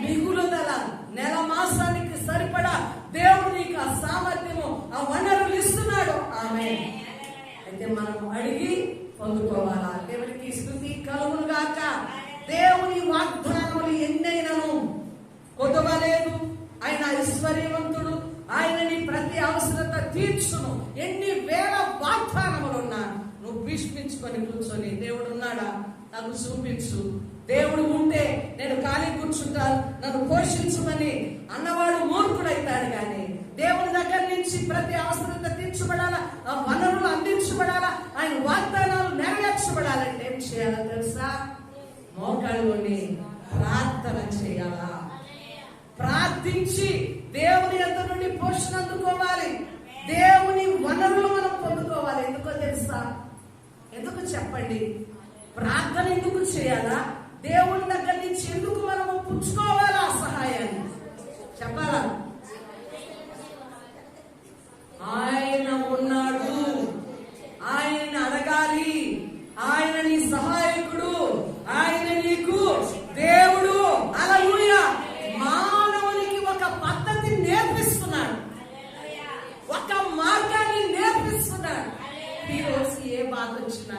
మిగులుదల నెల మాసానికి సరిపడా దేవుడు నీకు ఆ సామర్థ్యము, ఆ వనరులు ఇస్తున్నాడు. ఆమేన్. అయితే మనం అడిగి పొందుకోవాలా? దేవునికి స్తుతి కలుగునుగాక. దేవుని వాగ్దానములు ఎన్నైనను కొదవలేదు. ఆయన ఐశ్వర్యవంతుడు, ఆయనని ప్రతి అవసరత తీర్చును. ఎన్ని వేల వాగ్దానములున్నా నువ్వు భీష్మించుకొని కూర్చొని దేవుడు ఉన్నాడా నాకు చూపించు, దేవుడు ఉంటే నేను ఖాళీ కూర్చుంటాను, నన్ను పోషించుమని అన్నవాడు మూర్ఖుడైతాడు. కానీ దేవుడి దగ్గర నుంచి ప్రతి అవసరత తీర్చబడాలా, ఆ వనరులు అందించబడాలా, ఆయన వాగ్దానాలు నెరవేర్చబడాలంటే ఏం చేయాలో తెలుసా? మోకాళ్ళలోని ప్రార్థన చేయాలా. ప్రార్థించి దేవుని యొద్ద నుండి పోషణ అందుకోవాలి. దేవుని వనరులు మనం పొందుకోవాలి. ఎందుకో తెలుసా? ఎందుకు చెప్పండి? ప్రార్థన ఎందుకు చేయాలా? దేవుని దగ్గర నుంచి ఎందుకు మనము పుచ్చుకోవాలా సహాయాన్ని? చెప్పాలా? ఆయన ఉన్నాడు, ఆయన అడగాలి. ఆయన నీ సహాయకుడు, ఆయన నీకు దేవుడు. హల్లెలూయా. మానవునికి ఒక పద్ధతి నేర్పిస్తున్నాడు, ఒక మార్గాన్ని నేర్పిస్తున్నాడు. ఈ రోజు ఏ బాధ వచ్చినా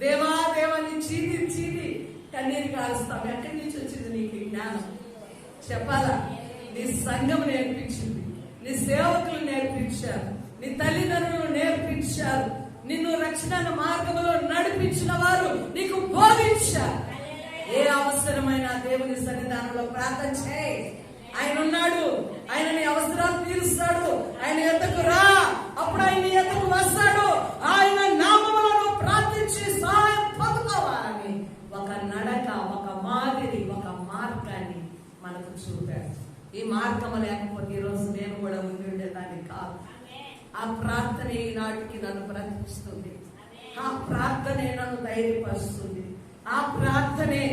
దేవా దేవాన్ని చీది చీది కన్నీరు కాలుస్తాం. ఎక్కడి నుంచి వచ్చింది నీకు జ్ఞానం? చెప్పాలా? నీ సంఘం నేర్పించింది, నీ సేవకులు నేర్పించారు, నీ తల్లిదండ్రులు నేర్పించారు, నిన్ను రక్షణ మార్గంలో నడిపించిన వారు నీకు బోధించారు. ఏ అవసరమైన దేవుని సన్నిధానంలో ప్రార్థన చేయి. ఆయన ఉన్నాడు, ఆయన నీ అవసరాలు తీరుస్తాడు. ఆయన ఎద్దకు రా, అప్పుడు ఆయన నీ ఎద్దకు వస్తాడు. ఆయన నామములో ప్రార్థించి సహాయం పొందుకోవాలని ఒక నడక, ఒక మాదిరి, ఒక మార్గాన్ని మనకు చూపాడు. ఈ మార్గం లేకపోతే ఈరోజు నేను కూడా ఉండి ఉండేదాన్ని కాదు. ఆ ప్రార్థనే ఈనాటికి నన్ను బ్రతికిస్తుంది. ఆ ప్రార్థనే నన్ను ధైర్యపరుస్తుంది. ఆ ప్రార్థనే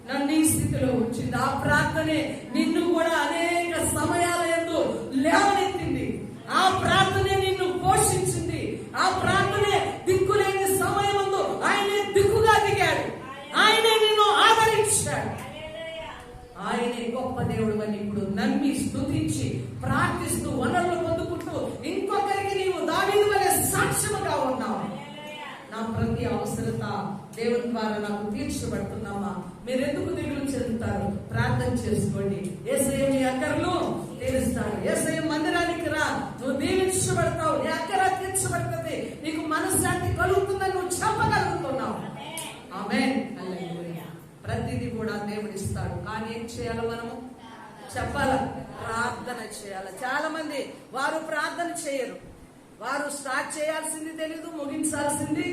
నన్ను ఈ స్థితిలో ఉంచింది. ఆ ప్రార్థనే నిన్ను కూడా అనేక సమయాల యందు లేవనెత్తింది. ఆ ప్రార్థనే నిన్ను పోషించింది. ఆ ప్రార్థనే దిక్కులేని సమయమందు ఆయనే దిక్కుగా దిగాడు. ఆయనే నిన్ను ఆదరించాడు. ఆయనే గొప్ప దేవుడు అని ఇప్పుడు నమ్మి స్తుతించి ప్రార్థిస్తూ వనరులు పొందుకుంటూ ఇంకొకరికి నీవు దావీదు వలె సాక్ష్యముగా ఉన్నావు. నా ప్రతి అవసరత దేవుని ద్వారా నాకు తీర్చబడుతున్నామా? మీరెందుకు దిగులు చెందుతారు? ప్రార్థన చేసుకోండి. యేసయ్య మీ అక్కర్లు తీరుస్తాడు. యేసయ్య మందిరానికి రా, నువ్వు దీవించబడతావు, నీ అక్కర తీర్చబడుతుంది, నీకు మనశ్శాంతి కలుగుతుందని నువ్వు చెప్పగలుగుతున్నావు. ఆమేన్. హల్లెలూయా. ప్రతిదీ కూడా దేవుడు ఇస్తాడు. కానీ ఏం చేయాలో మనము చెప్పాలా? ప్రార్థన చేయాలి. చాలా మంది వారు ప్రార్థన చేయరు. వారు స్టార్ట్ చేయాల్సింది తెలియదు, ముగించాల్సింది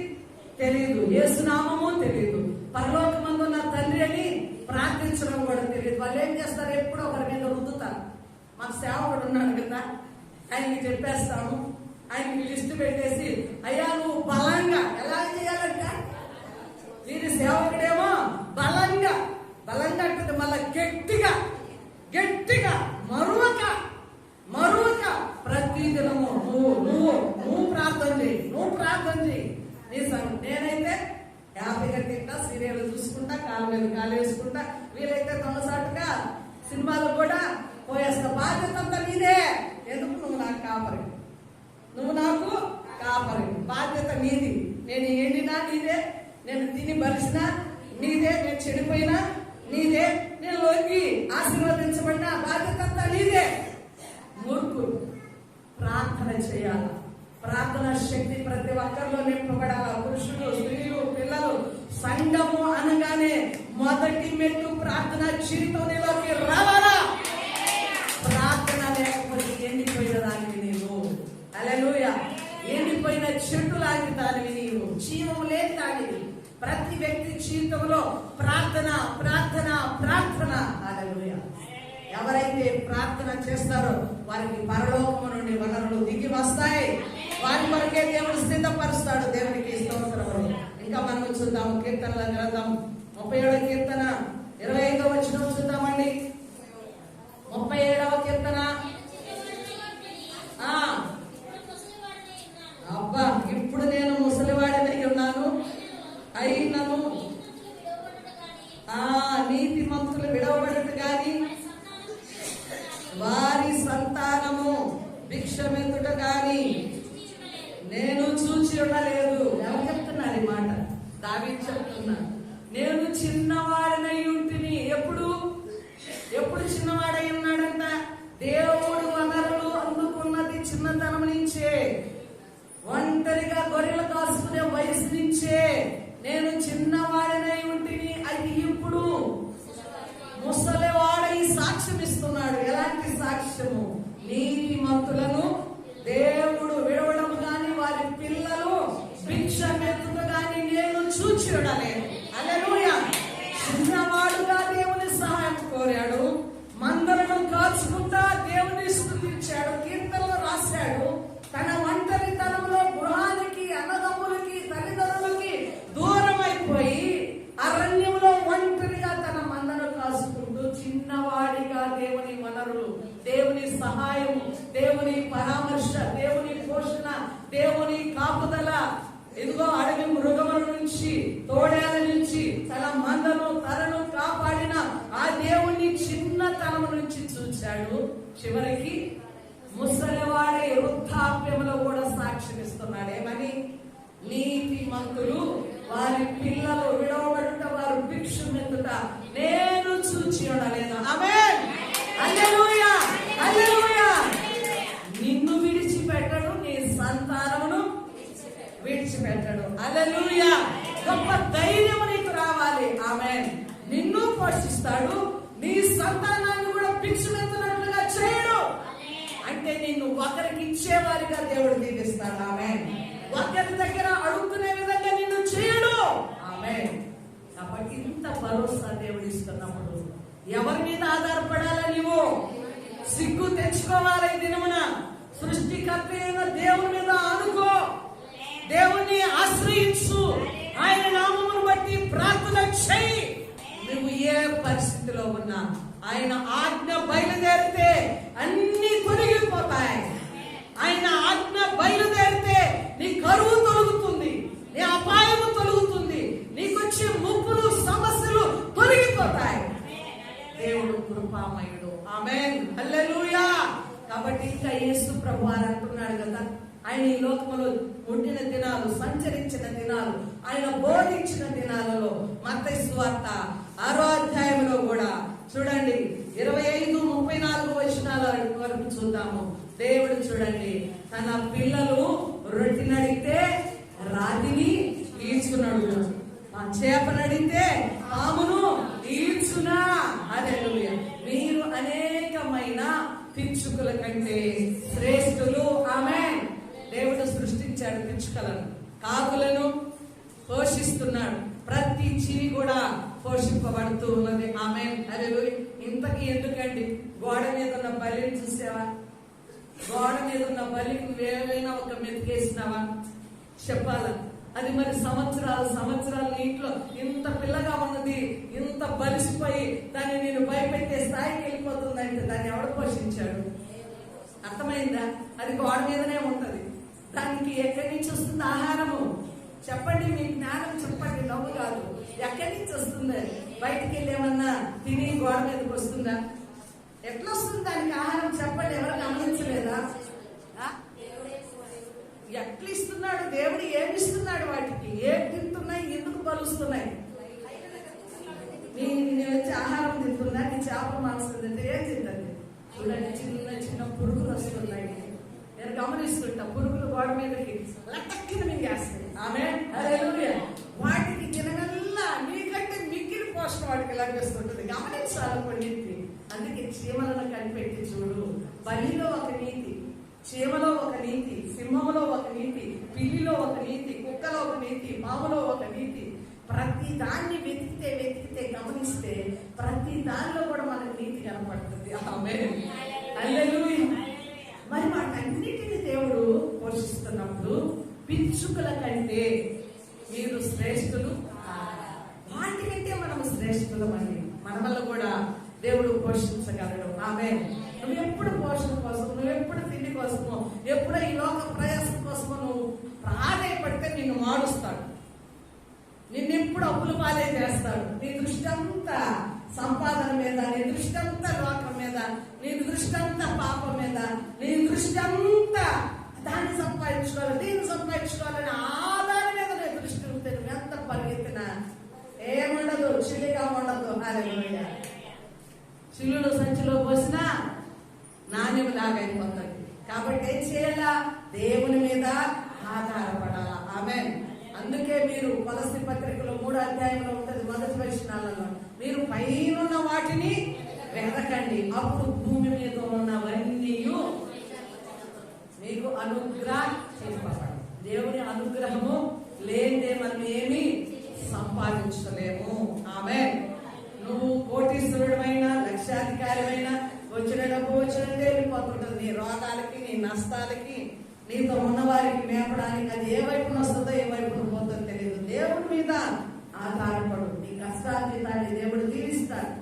తెలియదు, యేసునామము తెలియదు, పరలోకమందు నా తండ్రి అని ప్రార్థించడం కూడా తెలియదు. వాళ్ళు ఏం చేస్తారు? ఎప్పుడు ఒకరి మీద రుద్దుతారు. మాకు సేవకుడు ఉన్నాడు కదా, ఆయనకి చెప్పేస్తాము, ఆయనకి లిస్టు పెట్టేసి, అయ్యా నువ్వు బలంగా ఎలా చేయాలంట, దీని సేవకుడేమో బలంగా బలంగా అంటే మళ్ళా గట్టిగా గట్టిగా మరువక ప్రతి దినము నువ్వు ప్రార్థన చేయి, నువ్వు ప్రార్థన చేయి. నేనైతే హ్యాపీగా తింటా, సీరియల్ చూసుకుంటా, కాలు మీద కాలు వేసుకుంటా, వీలైతే దొంగసాటుగా సినిమాలకు కూడా పోయేస్తా. బాధ్యత అంతా నీదే. ఎందుకు? నువ్వు నాకు కాపరి, నువ్వు నాకు కాపరి. బాధ్యత నీది. నేను ఎండినా నీదే, నేను తిని బలిసినా నీదే, నేను చెడిపోయినా నీదే, నేను లొంగి ఆశీర్వదించబడినా బాధ్యత అంతా నీదే. మూర్ఖులు ప్రార్థన చేయాలి. ప్రార్థన శక్తి ప్రతి ఒక్కరిలో నింపబడాల. పురుషులు, స్త్రీలు, పిల్లలు. సంఘము అనగానే మొదటి మెట్టు ప్రార్థన జీవితంలోకి రావాలా. ప్రార్థన లేకపోతే ఎండిపోయిన దానివి నీవు. హల్లెలూయా. ఎండిపోయిన చెట్టు లాంటి దానివి నీవు. జీవం లేని దానివి. ప్రతి వ్యక్తి జీవితంలో ప్రార్థన ప్రార్థన ప్రార్థన. హల్లెలూయా. ఎవరైతే ప్రార్థన చేస్తారో వారికి పరలోకము నుండి వనరులు దిగి వస్తాయి. వారి వరకే దేవుడు సిద్ధపరుస్తాడు. దేవునికి స్తోత్రములు. ఇంకా మనం చూద్దాం కీర్తనల గ్రంథం 37వ కీర్తన 25వ వచనం చూద్దామండి. 37వ కీర్తన. అబ్బా, ఇప్పుడు నేను ముసలివాడినై ఉన్నాను, అయినను నీతిమంతులు విడవబడట గాని వారి సంతానము భిక్షమెత్తుట గాని నేను చూచి ఉండలేదు. ఎవరు చెప్తున్నారు ఈ మాట? దావీదు చెప్తున్నారు. నేను చిన్నవాడినై ఉంటిని. ఎప్పుడు చిన్నవాడై ఉన్నాడంట? దేవుడు వనరులు అందుకున్నది చిన్నతనం నుంచే, ఒంటరిగా గొర్రెలు కాసుకునే వయసు నుంచే నేను చిన్నవాడినై ఉంటిని. అది ఇప్పుడు ముసలివాడై సాక్ష్యం ఇస్తున్నాడు. ఎలాంటి సాక్ష్యము? నీతిమంతులను దేవుడు విడవడం గాని వారి పిల్లలు భిక్షమెత్తుట గాని నేను చూచి ఉండలేదు. హల్లెలూయా. చిన్నవాడుగా దేవుని సహాయం కోరాడు. మందలను కాచుకుంటా దేవుని స్తుతించాడు. కీర్తనలు రాశాడు. తన ఒంటరితనంలో గృహానికి, అన్నదమ్ములకి, తల్లిదండ్రులకి దూరం అయిపోయి అరణ్యంలో ఒంటరిగా తన మందను కాసుకుంటూ చిన్నవాడిగా దేవుని వనరులు, దేవుని సహాయం, దేవుని పరామర్శ, దేవుని పోషణ, దేవుని కాపుదల, ఇదిగో అడవి మృగముల నుంచి, తోడేల నుంచి తన మందను తనను కాపాడిన ఆ దేవుని చిన్నతనం నుంచి చూశాడు. చివరికి ముసలివాడే వృద్ధాప్యంలో కూడా సాక్ష్యం ఇస్తున్నాడు. ఏమని? నీతిమంతులు వారి పిల్లలు విడవబడుట, వారు భిక్షమెత్తుట నేను చూచి ఉండలేదు. ఆమేన్. హల్లెలూయా. హల్లెలూయా. నిన్ను విడిచిపెట్టడు, నీ సంతానమును విడిచిపెట్టడు. హల్లెలూయా. గొప్ప ధైర్యం నీకు రావాలి. ఆమేన్. నిన్ను పోషిస్తాడు, నీ సంతానాన్ని కూడా భిక్షమెత్తునట్లుగా చేయడు. అంటే నిన్ను ఒకరికి ఇచ్చేవారిగా దేవుడు దీవిస్తాడు. ఆమేన్. ఒకరి దగ్గర అడుగుతునే విధంగా నిన్ను చేయడు. ఆమేన్. కాబట్టి ఇంత భరోసా దేవుడు ఇస్తున్నప్పుడు ఎవరి మీద ఆధారపడాలా? నీవు సిగ్గు తెచ్చుకోవాలి. దినమున సృష్టికర్త అయిన దేవుని మీద ఆనుకో. దేవుణ్ణి ఆశ్రయించు. ఆయన నామమును బట్టి ప్రార్థన చేయి. నువ్వు ఏ పరిస్థితిలో ఉన్నా ఆయన ఆజ్ఞ బయలుదేరితే అన్ని తొలగిపోతాయి. ఆయన ఆజ్ఞ బయలుదేరితే నీ కరువు తొలగుతుంది, నీ అపాయము తొలగుతుంది, నీకొచ్చే ముప్పులు సమస్యలు తొలగిపోతాయి. దేవుడు కృపామయుడు. ఆమేన్. హల్లెలూయా. కాబట్టి ఇంకా యేసు ప్రభువారు అంటున్నాడు కదా, ఆయన ఈ లోకములో పుట్టిన దినాలు, సంచరించిన దినాలు, ఆయన బోధించిన దినాలలో మత్తయి సువార్త 6వ అధ్యాయంలో కూడా చూడండి 25-34 వచనాల వరకు చూద్దాము. దేవుడు చూడండి, తన పిల్లలు రొట్టెనడిగితే రాతిని ఈడ్చుకున్నాడు, చేపనడిగితే పామును ఈడ్చునా. హల్లెలూయా. మీరు అనేకమైన పిచ్చుకల కంటే శ్రేష్ఠులు. ఆమేన్. దేవుడు సృష్టించాడు పిచ్చుకలను, కాకులను పోషిస్తున్నాడు. ప్రతి జీవి కూడా పోషింపబడుతూ ఉన్నది. ఆమేన్. హల్లెలూయా. ఇంతకీ ఎందుకండి? గోడ మీద ఉన్న బలిని చూసావా? గోడ మీద ఉన్న బలికి ఏమైనా ఒక మెతికేసినావా? చెప్పాలా? అది మరి సంవత్సరాలు ఇంట్లో ఇంత పిల్లగా ఉన్నది, ఇంత బలిసిపోయి దాన్ని నేను భయపెట్టే స్థాయికి వెళ్ళిపోతుందంటే దాన్ని ఎవడు పోషించాడు? అర్థమైందా? అది గోడ మీదనే ఉంటది. దానికి ఎక్కడి నుంచి వస్తుంది ఆహారము? చెప్పండి, మీ జ్ఞానం చెప్పండి, నవ్వు కాదు. ఎక్కడి నుంచి వస్తుంది? బయటికి వెళ్ళి ఏమన్నా తిని గోడ మీదకి వస్తుందా? ఎట్లా వస్తుంది దానికి ఆహారం చెప్పండి, ఎవరు గమనించలేదా? ఎట్లా ఇస్తున్నాడు దేవుడు? ఏమి ఇస్తున్నాడు వాటికి? ఏం తింటున్నాయి? ఎందుకు పలుస్తున్నాయి? నేను వచ్చి ఆహారం తింటున్నా, నీ చేపల మాంసం తింటే ఏం తింటుంది? చూడండి, చిన్న చిన్న పురుగులు వస్తున్నాయి. నేను గమనిస్తుంటా, పురుగులు గోడ మీదకి లటక్కిన మింగేస్తాయి. ఆమె వాటికి తినగల్లా నీకంటే మిక్కిలి పోషణ వాటికి లభిస్తుంటుంది. గమనించాలి కొన్నింటి. అందుకే చీమలను కనిపెట్టి చూడు. బలిలో ఒక నీతి, చీమలో ఒక నీతి, సింహంలో ఒక నీతి, పిల్లిలో ఒక నీతి, కుక్కలో ఒక నీతి, పాములో ఒక నీతి. ప్రతి దాన్ని వెతికితే గమనిస్తే ప్రతి దానిలో కూడా మనకు నీతి కనపడుతుంది. మరి వాటన్నిటిని దేవుడు పోషిస్తున్నప్పుడు పిచ్చుకల కంటే మీరు శ్రేష్ఠులు, వాటికంటే మనం శ్రేష్ఠులమని మన వల్ల కూడా దేవుడు పోషించగలడు. ఆమె నువ్వు ఎప్పుడు పోషణ కోసం, నువ్వు ఎప్పుడు తిండి కోసమో, ఎప్పుడో ఈ లోక ప్రయాసం కోసమో నువ్వు ప్రాధాయపడితే నిన్ను మారుస్తాడు. నిన్నెప్పుడు అప్పుల పాలే చేస్తాడు. నీ దృష్టి అంతా సంపాదన మీద, నీ దృష్టి అంతా లోకం మీద, నీ దృష్టి అంతా పాపం మీద, నీ దృష్టి అంతా దాన్ని సంపాదించుకోవాలి, దీన్ని సంపాదించుకోవాలని ఆదాని మీద నీ దృష్టి ఉంటే నువ్వు ఎంత పరిగెత్తినా ఏముండదు, చిల్లిగా ఉండదు. హల్లెలూయా. చిల్లులు సంచిలో పోసినా నాణ్యం లాగైపోతుంది. కాబట్టి ఏం చేయాలా? దేవుని మీద ఆధారపడాలా. ఆమేన్. అందుకే మీరు కొలస్సీ పత్రికలో 3వ అధ్యాయంలో ఉంటుంది, మొదటి వచనాలలో మీరు పైన వాటిని వెతకండి, అప్పుడు భూమి మీద ఉన్నవన్నీ మీకు అనుగ్రహం చేయబడతాడు. దేవుని అనుగ్రహము లేదే మనం ఏమి సంపాదించలేము. ఆమేన్. నువ్వు కోటీశ్వరుడమైన, లక్షాధికారమైన, వచ్చిన డబ్బు వచ్చినట్టే వెళ్ళిపోతుంటుంది. నీ రోగాలకి, నీ నష్టాలకి, నీతో ఉన్న వారికి మేపడానికి అది ఏ వైపున వస్తుందో ఏ వైపున పోతుందో తెలియదు. దేవుడి మీద ఆధారపడు. నీ కష్టాన్ని తాన్ని దేవుడు తీరుస్తాడు.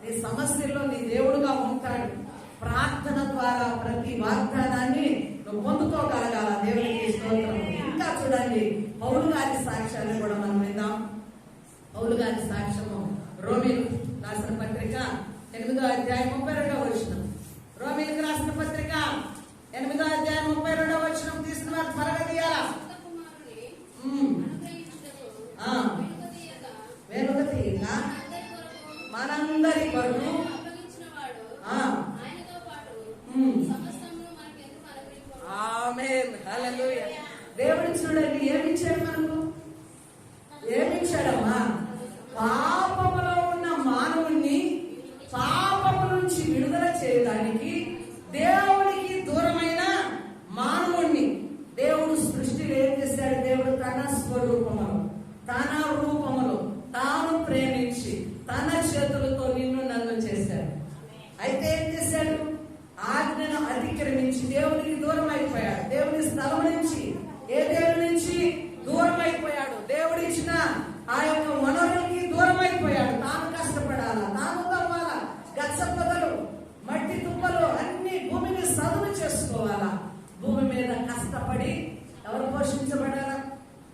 నీ సమస్యల్లో నీ దేవుడుగా ఉంటాడు. ప్రార్థన ద్వారా ప్రతి వాగ్దానాన్ని నువ్వు పొందుకోగలగాల. దేవునికి స్తోత్రం. ఇంకా చూడండి, పౌలు గారి సాక్ష్యాన్ని కూడా మనం విందాం. పౌలు గారి సాక్ష్యము రోమీయులకు రాసిన పత్రిక 8వ అధ్యాయం 32వ వచనం. రోమీయులకు రాసిన పత్రిక 8వ అధ్యాయం 32వ వచనం తీసిన వారు త్వరగా తీయాలా? వెనుక తీయక మనందరి కొరకు ఆమేన్. హల్లెలూయా. దేవుడు చూడండి ఏమిచ్చాడు మనకు? ఏమిచ్చాడమ్మా? పాపములో ఉన్న మానవుణ్ణి పాపము నుంచి విడుదల చేయడానికి దేవునికి దూరమైన మానవుణ్ణి దేవుడు సృష్టిలో ఏం చేశాడు? దేవుడు తన స్వరూపములో, తన రూపములో తాను ప్రేమించి తన చేతులతో నిన్ను నన్ను చేశాడు. అయితే ఏం చేశాడు? ఆజ్ఞను అతిక్రమించి దేవునికి దూరం అయిపోయాడు. దేవుని స్థలం నుంచి, ఏ దేవుడి నుంచి దూరం అయిపోయాడు. దేవుడు ఇచ్చిన ఆ యొక్క వనరులకి దూరం అయిపోయాడు. తాను కష్టపడాలా, తాను తవ్వాలా, గచ్చ పొదలు, మట్టి తుప్పలు అన్ని భూమిని సదును చేసుకోవాలా. భూమి మీద కష్టపడి ఎవరు పోషించబడాలా?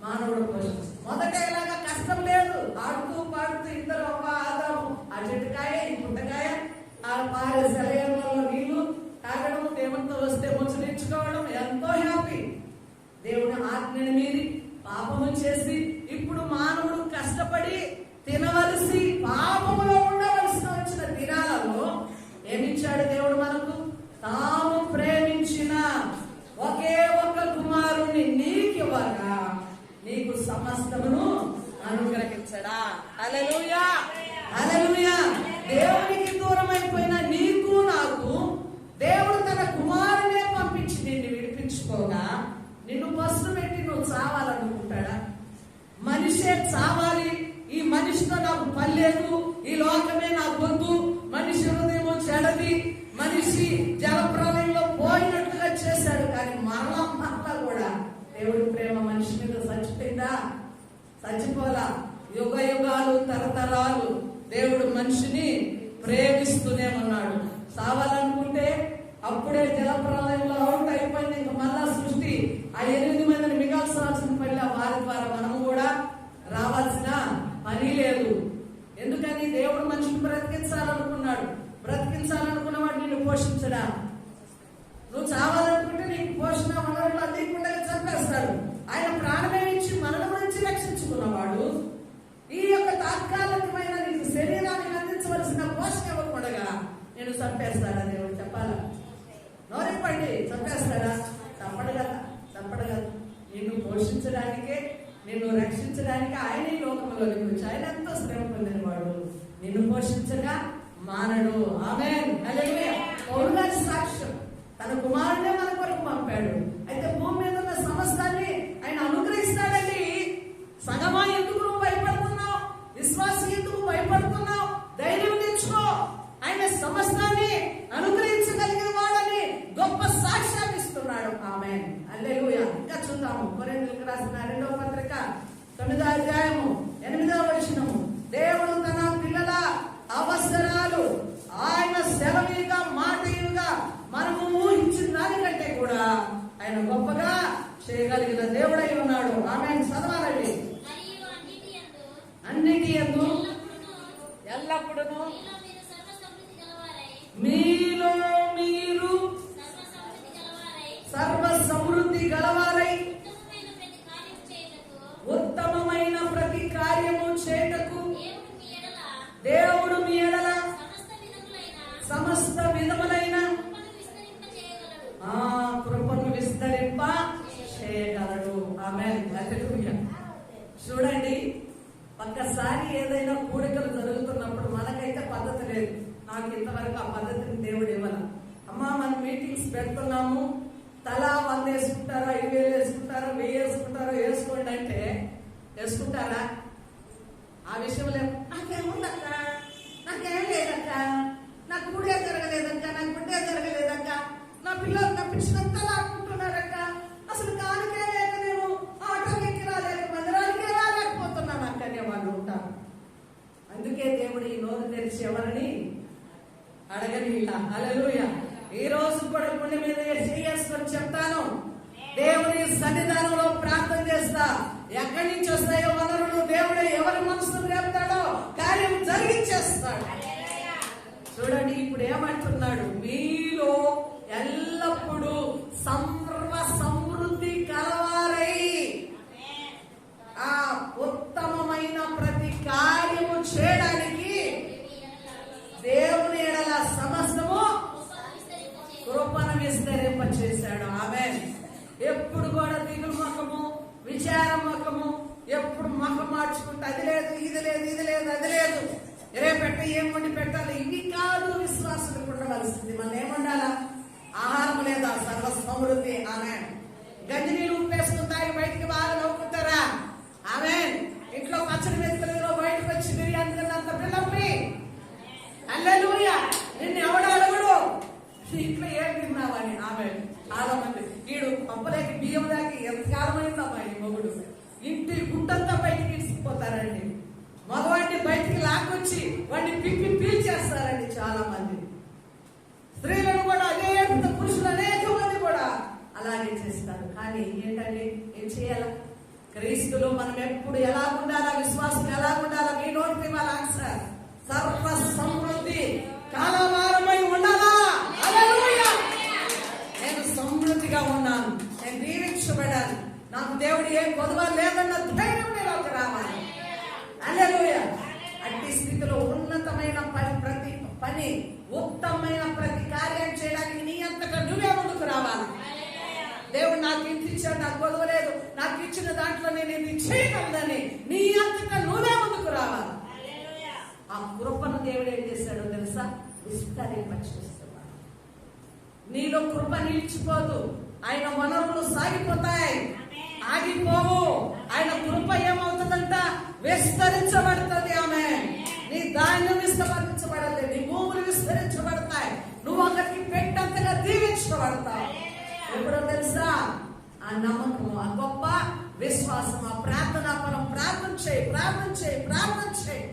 మానవుడు పోషించు. మొదట ఇలాగా కష్టం లేదు. ఆడుతూ పాడుతూ ఇద్దరు అవ్వ ఆదాము, ఆ చెట్టుకాయ ఈ పుట్టకాయ, ఆ పారే సెలయంలో నీళ్లు తాగడం, దేవునితో వస్తే ముచ్చరించుకోవడం, ఎంతో హ్యాపీ. దేవుని ఆజ్ఞని మీరి పాపము చేసి ఇప్పుడు మానవుడు కష్టపడి తినవలసి పాపములో ఉండవలసిన వచ్చిన దినాలలో ఏమిచ్చాడు దేవుడు మనకు? తాము ప్రేమించిన ఒకే ఒక కుమారుణ్ణి నీకివ్వగా నీకు సమస్తమును అనుగ్రహించడా. హల్లెలూయా, హల్లెలూయా. దేవునికి దూరం అయిపోయిన నీకు నాకు దేవుడు తన కుమారునే పంపించి నిన్ను విడిపించుకోగా నిన్ను పసుపు పెట్టి నువ్వు చావాలనుకుంటాడా? మనిషే చావాలి, ఈ మనిషితో నాకు పని లేదు, ఈ లోకమే నా గొంతు, మనిషి హృదయం చెడది, మనిషి జలప్రలయంలో పోయినట్లుగా చేశాడు. కానీ మరణం కూడా దేవుడి ప్రేమ మనిషి మీద చచ్చిపోయిందా? చచ్చిపోలా. యుగ యుగాలు తరతరాలు దేవుడు మనిషిని ప్రేమిస్తూనే ఉన్నాడు. చావాలనుకుంటే అప్పుడే జలప్రలయంలో అవుట్ అయిపోయింది. ఇంకా మళ్ళా సృష్టి ఆ 8 మందిని మిగాల్సిన పనిలో వారి ద్వారా మనము కూడా రావాల్సిన పని లేదు. ఎందుకని దేవుడు మనిషిని బ్రతికించాలనుకున్నవాడు నిన్ను పోషించడా? నువ్వు చావాలనుకుంటే నీకు పోషణ వనరులు అందించకుండా చంపేస్తాడు. ఆయన ప్రాణమే ఇచ్చి మరణం నుంచి రక్షించుకున్నవాడు ఈ యొక్క తాత్కాలికమైన నీకు శరీరానికి అందించవలసిన పోషణ ఇవ్వకుండా నేను చంపేస్తాడా? దేవుడు చెప్పాలా? నోరెప్పండి, చంపేస్తాడా? తప్పడు కదా. నిన్ను పోషించడానికే, నిన్ను రక్షించడానికి ఆయన ఈ లోకంలోకి వచ్చి ఆయన ఎంతో శ్రమ పొందినవాడు. నిన్ను పోషించగా మానడు. ఆమేన్, హల్లెలూయా. పౌలు గారి సాక్ష్యం, తన కుమారుడే మన కొరకు పంపాడు. అయితే భూమి మీద ఉన్న సమస్తాన్ని ఆయన అనుగ్రహిస్తాడండి. సగమా ఎందుకు నువ్వు భయపడుతున్నావు? విశ్వాసం ఎందుకు భయపడుతున్నావు? ధైర్యం తెచ్చుకో. ఆయన సమస్తాన్ని అనుగ్రహించగలిగిన వాడని గొప్ప సాక్ష్యాన్ని ఇస్తున్నాడు. ఆమేన్, హల్లెలూయా. ఇంకా చూద్దాము కొరింథీయులకు రాసిన 2వ పత్రిక 9వ అధ్యాయము 8వ వచనము. దేవుడు తన పిల్లల అవసరాలు ఆయన సెలవుగా మాటయుగా మనము ఊహించిన దానికంటే కూడా ఆయన గొప్పగా చేయగలిగిన దేవుడై ఉన్నాడు. ఆమేన్. చదవాలండి. అన్నిటి యందు ఎల్లప్పుడూ మీలో మీరు సర్వ సమృద్ధి గలవారై ఉత్తమమైన ప్రతి కార్యము చేయుటకు దేవుడు మీ ఎడల సమస్త విధములైన కృపను విస్తరింప చేయగలడు. ఆమేన్, హల్లెలూయా. చూడండి, ఒక్కసారి ఏదైనా కూడికలు జరుగుతున్నప్పుడు మనకైతే పద్ధతి లేదు. నాకు ఇంతవరకు ఆ పద్ధతిని దేవుడు ఇవ్వాల. అమ్మా, మనం మీటింగ్స్ పెడుతున్నాము, తలా 100 వేసుకుంటారా, 2000 వేసుకుంటారా, 1000 వేసుకుంటారో వేసుకోండి అంటే వేసుకుంటారా? ఆ విషయంలో నాకేముందక్క, నాకేం లేదక్క, నాకు గుడే జరగలేదక్క, నాకు గుడ్డే జరగలేదక్క, నా పిల్లలు నా పిచ్చినంతా లాక్కుంటున్నారక్క, అసలు కానికే లేక నేను ఆటోకి రాలేక మందిరానికే రాలేకపోతున్నాను అక్క అనే వాళ్ళు ఉంటారు. అందుకే దేవుడు ఈ నోరు తెరిచి ఎవరిని అడగని. హల్లెలూయా. ఈ రోజు కూడా గుండె మీద చేసుకొని చెప్తాను, దేవుని సన్నిధానంలో ప్రార్థన చేస్తా. ఎక్కడి నుంచి వస్తాయో వనరులు దేవుడే ఎవరి మనసును రేపుతాడో కార్యం జరిగించేస్తాడు. చూడండి, ఇప్పుడు ఏమంటున్నాడు? మీలో ఎల్లప్పుడూ సర్వ సమృద్ధి కలవారై ఆ ఉత్తమమైన ప్రతి కార్యము చేయడానికి దేవుని ఎడల సమస్తము కృపను విస్తరింప చేశాడు. ఆమేన్. ఎప్పుడు కూడా దిగులు ముఖము, విచారం ముఖము, ఎప్పుడు ముఖం మార్చుకుంటే అది లేదు, ఇది లేదు, ఇది లేదు, అది లేదు, ఏం వండి పెట్టాలి, ఇవి కాదు విశ్వాసులకు ఉండవలసింది. మనం ఏముండాలా? ఆహారం లేదా? సర్వ సమృద్ధి. ఆమేన్. గంజి నీళ్ళు ఉప్పేసుకుంటాయి, బయటికి బాగా నవ్వుకుంటారా? ఆమేన్. ఇంట్లో పచ్చడి మెతుకులలో బయటకు వచ్చి బిర్యానీ తిన్నంత పిల్లప్పి. హల్లెలూయా. నిన్ను ఎవడు అడగడు ఇంట్లో ఏం తిన్నావని. ఆమేన్. చాలా మంది వీడు పంపలేకి బియ్యం దాకి ఎంతకాలమైందమ్మా ఈ మొగుడు, ఇంటి గుడ్డంతా బయటికి ఇసిపోతారండి. మగవాడిని బయటికి లాక్కొచ్చి వాడిని పిప్పి పీల్చేస్తారండి చాలా మంది. స్త్రీలను కూడా అదే, పురుషులు అనేక మంది కూడా అలాగే చేస్తారు. కానీ ఏంటంటే ఏం చేయాలా? క్రీస్తులు మనం ఎప్పుడు ఎలా ఉండాలా? విశ్వాసం ఎలా ఉండాలా? మీ నోటికి వాళ్ళ ఆన్సర్ సర్వ సమృద్ధి కాలవారమై ఉండాలా. హల్లెలూయా. నేను సమృద్ధిగా ఉన్నాను, నేను దీవించబడాను, నాకు దేవుడు ఏం కొదవ లేదన్న ధైర్యం నీలోకి రావాలి. హల్లెలూయా. అట్టి స్థితిలో ఉన్నతమైన ప్రతి పని, ఉత్తమమైన ప్రతి కార్యం చేయడానికి నీ అంతటా నువ్వే ముందుకు రావాలి. దేవుడు నాకు ఇంత ఇచ్చాడు, నాకు కొదవలేదు, నాకు ఇచ్చిన దాంట్లో నేను ఇది చేయగలదని నీ అంతటా నువ్వే ముందుకు రావాలి. ఆ కృపను దేవుడు ఏం చేశాడో తెలుసా? విస్తరింపచేస్తున్నాడు. నీలో కృప నిలిచిపోదు, ఆయన వనరులు సాగిపోతాయి, ఆగిపోవు. ఆయన కృప ఏమవుతుందంట? విస్తరించబడుతుంది. ఆమె నీ ధాన్యం విస్తరించబడలేదు, నీ భూములు విస్తరించబడతాయి, నువ్వు ఒకరికి పెట్టంతగా దీవించబడతావు. ఎప్పుడో తెలుసా? ఆ నమ్మకము, ఆ గొప్ప విశ్వాసం, ఆ ప్రార్థన పరం. ప్రార్థన చేయి, ప్రార్థన చేయి, ప్రార్థన చేయి.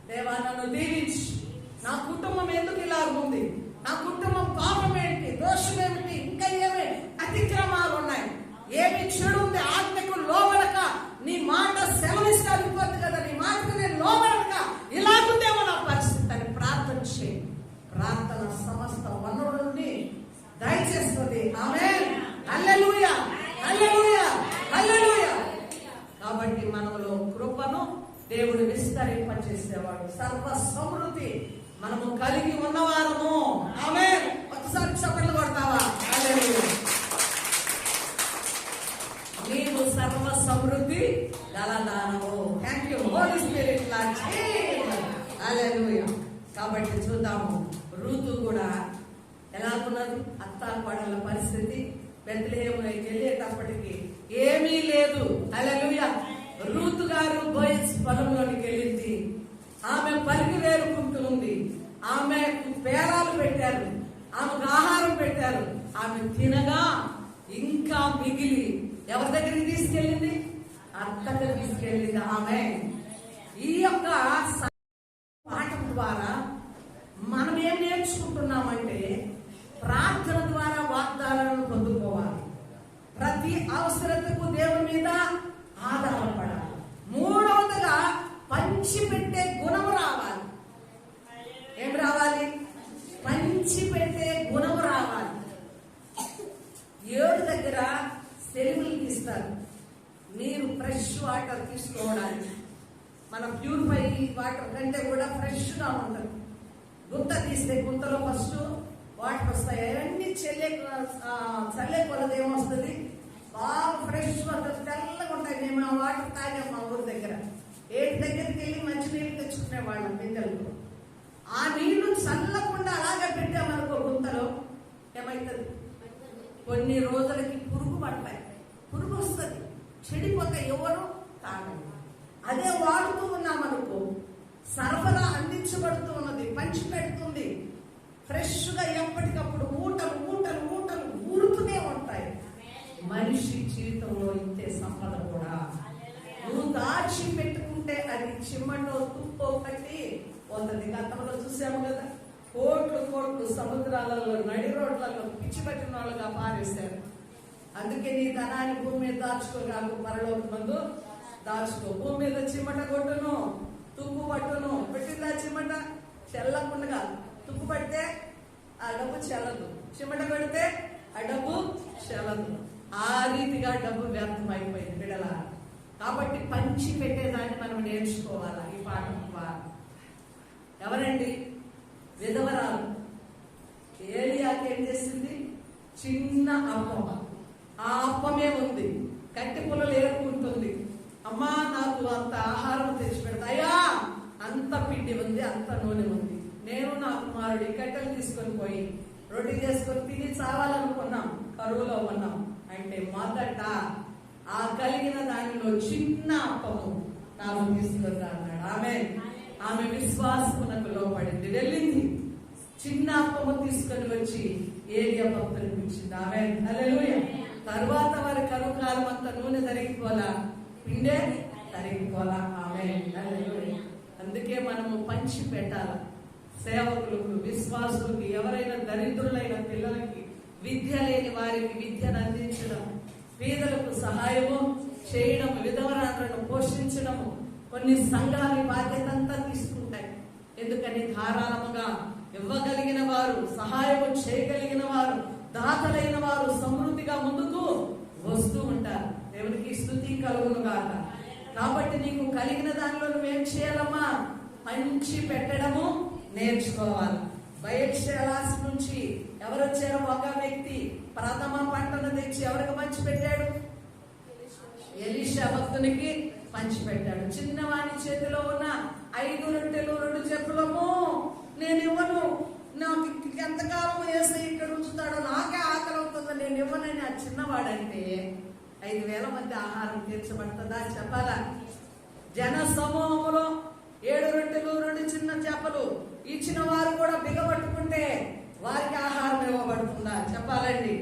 దేవా, నన్ను దీవించి, నా కుటుంబం ఎందుకు ఇలా ఉంది, నా కుటుంబం పాపం ఏంటి, దోషం ఏమిటి, ఇంకా ఏమి అతిక్రమాలు ఉన్నాయి, ఏమి చెడు ఉంది, ఆజ్ఞకు లోబడక నీ మాట సెలవిస్తే అయిపోతుంది కదా, నీ మాటకు నేను లోబడక ఇలాగుందేమో నా పరిస్థితి. ప్రార్థన సమస్త వనరుల్ని దయచేస్తుంది. ఆమేన్. హల్లెలూయా, హల్లెలూయా, హల్లెలూయా. కాబట్టి మనలో కృపను దేవుడు విస్తరింపచేసేవాడు. సర్వ సమృద్ధి మనము కలిగి ఉన్నవారము. ఆమేన్. ఒకసారి చప్పట్లు కొడతావా? హల్లెలూయా. నీవు సర్వ సమృద్ధి గలదానము. Thank you holy spirit lord. Hallelujah. కాబట్టి చూద్దాము, రూతు కూడా ఎలాగున్నది? అత్తా కోడళ్ళ పరిస్థితి. బెత్లెహేములోకి వెళ్ళేటప్పటికి ఏమీ లేదు. హల్లెలూయా. రూతు గారు బోయజ్ పొలంలోనికి వెళ్ళింది. ఆమె పలికి వేరుకుంటూ ఉంది. ఆమె పేరాలు పెట్టారు, ఆమెకు ఆహారం పెట్టారు. ఆమె తినగా ఇంకా మిగిలి ఎవరి దగ్గరికి తీసుకెళ్ళింది? అత్తకు తీసుకెళ్ళింది. ఆమె ఈ యొక్క పాఠం ద్వారా మనం ఏం నేర్చుకుంటున్నామంటే, ప్రార్థన ద్వారా వాగ్దానాలను పొందుకోవాలి. ప్రతి అవసరతకు దేవుని మీద ఆధారపడాలి. మూడవదిగా పంచిపెట్టే గుణము రావాలి. ఏం రావాలి? పంచిపెట్టే గుణము రావాలి. 7 దగ్గర సెలవులు తీస్తారు మీరు ఫ్రెష్ వాటర్ తీసుకోవడానికి. మన ప్యూరిఫై వాటర్ కంటే కూడా ఫ్రెష్ గా ఉంటుంది. గుంత తీస్తే గుంతలో ఫస్ట్ వాటర్ వస్తాయి. అవన్నీ చల్లే కొలది ఏమొస్తుంది? బాగా ఫ్రెష్ వాటర్ తెల్లగా ఉంటాయి. మేము ఆ వాటర్ తాగాం మా ఊరి దగ్గర. ఏటి దగ్గరికి వెళ్ళి మంచి నీళ్ళు తెచ్చుకునే వాళ్ళం బిందెలకు. ఆ నీళ్లు చల్లకుండా అలాగే పెట్టామనుకో గుంతలో, ఏమవుతుంది? కొన్ని రోజులకి పురుగు పడతాయి. పురుగు వస్తుంది, చెడిపోతే ఎవరు తాగండి. అదే వాడుతూ ఉన్నామనుకో, సరఫరా అందించబడుతూ ఉన్నది, పంచి పెడుతుంది. ఫ్రెష్ గా ఎప్పటికప్పుడు మూటలు మూటలు మూటలు ఊరుతూనే ఉంటాయి. మనిషి జీవితంలో ఇంతే సంపద కూడా. నువ్వు దాచి పెట్టుకుంటే అది చిమ్మటో తుప్పో పట్టి పోతుంది. గతంలో చూసాము కదా, కోట్లు కోట్లు సముద్రాలలో నడి రోడ్లలో పిచ్చి పట్టిన వాళ్ళుగా పారేశారు. అందుకే నీ ధనాన్ని భూమి మీద దాచుకోగాకు, పరలోకమందు దాచుకో. భూమి మీద చిమ్మట కొట్టును, తుప్పు పట్టును. పెట్టిందా చిమ్మట? చెల్లకుండా. తుప్పు పడితే ఆ డబ్బు చెల్లదు, చిమ్మట పెడితే ఆ డబ్బు చెల్లదు. ఆ రీతిగా డబ్బు వ్యర్థం అయిపోయింది బిడల. కాబట్టి పంచి పెట్టేదాన్ని మనం నేర్చుకోవాలా ఈ పాఠం ద్వారా. ఎవరండి? విధవరాలు. ఏలియాకి ఏం చేసింది? చిన్న అప్పం. ఆ అప్పమే ఉంది, కట్టి పుల్లలు ఏరుకుంటుంది. అమ్మా నాకు అంత ఆహారం తెచ్చి పెడతాయా? అంత పిండి ఉంది, అంత నూనె ఉంది. నేను నా కుమారుడు ఈ కట్టెలు తీసుకొని పోయి రొట్టె చేసుకొని తిని చావాలనుకున్నాం, కరువులో ఉన్నాం అంటే మొదట ఆ కలిగిన దానిలో చిన్న అప్పము నాకు తీసుకుంటా అన్నాడు. ఆమె విశ్వాసమునకు లోపడింది, వెళ్ళింది. చిన్న అప్పము తీసుకొని వచ్చి ఏలియా భక్తులకు ఇచ్చింది. ఆమేన్. హల్లెలూయా. తరువాత వారి కరువు కాలం అంతా నూనె తరిగిపోలా, పిండే తరిగిపోలా. ఆమేన్. హల్లెలూయా. అందుకే మనము పంచి పెట్టాల. సేవకులకు, విశ్వాసులకు, ఎవరైనా దరిద్రులైన పిల్లలకి, విద్య లేని వారికి విద్యను అందించడం, పేదలకు సహాయము చేయడం, విధవరాలను పోషించడము కొన్ని సంఘాల బాధ్యత అంతా తీసుకుంటాయి. ఎందుకని ధారాళముగా ఇవ్వగలిగిన వారు, సహాయము చేయగలిగిన వారు, దాతలైన వారు సమృద్ధిగా ముందుకు వస్తూ ఉంటారు. దేవునికి స్తుతి కలుగును గాక. కాబట్టి నీకు కలిగిన దానిలో నువ్వేం చేయాలమ్మా? పంచి పెట్టడము నేర్చుకోవాలి. బయల్షెలాస్ నుంచి ఎవరు వచ్చారో ఒక వ్యక్తి ప్రథమ పంటను తెచ్చి ఎవరికి పంచి పెట్టాడు? ఎలీషా భక్తునికి పంచి పెట్టాడు. చిన్నవాని చేతిలో ఉన్న 5 రొట్టెలు 2 చెప్పులము నేను ఇవ్వను, నాకు ఎంతకాలం వేసి ఇక్కడ ఉంచుతాడో, నాకే ఆకలి అవుతుందో, నేను ఇవ్వనని ఆ చిన్నవాడంటే 5,000 మంది ఆహారం తీర్చబడుతుందా? చెప్పాలా? జన సమూహంలో 7 రొట్టెలు 2 చిన్న చేపలు ఇచ్చిన వారు కూడా బిగబట్టుకుంటే వారికి ఆహారం ఇవ్వబడుతుందా? చెప్పాలండి,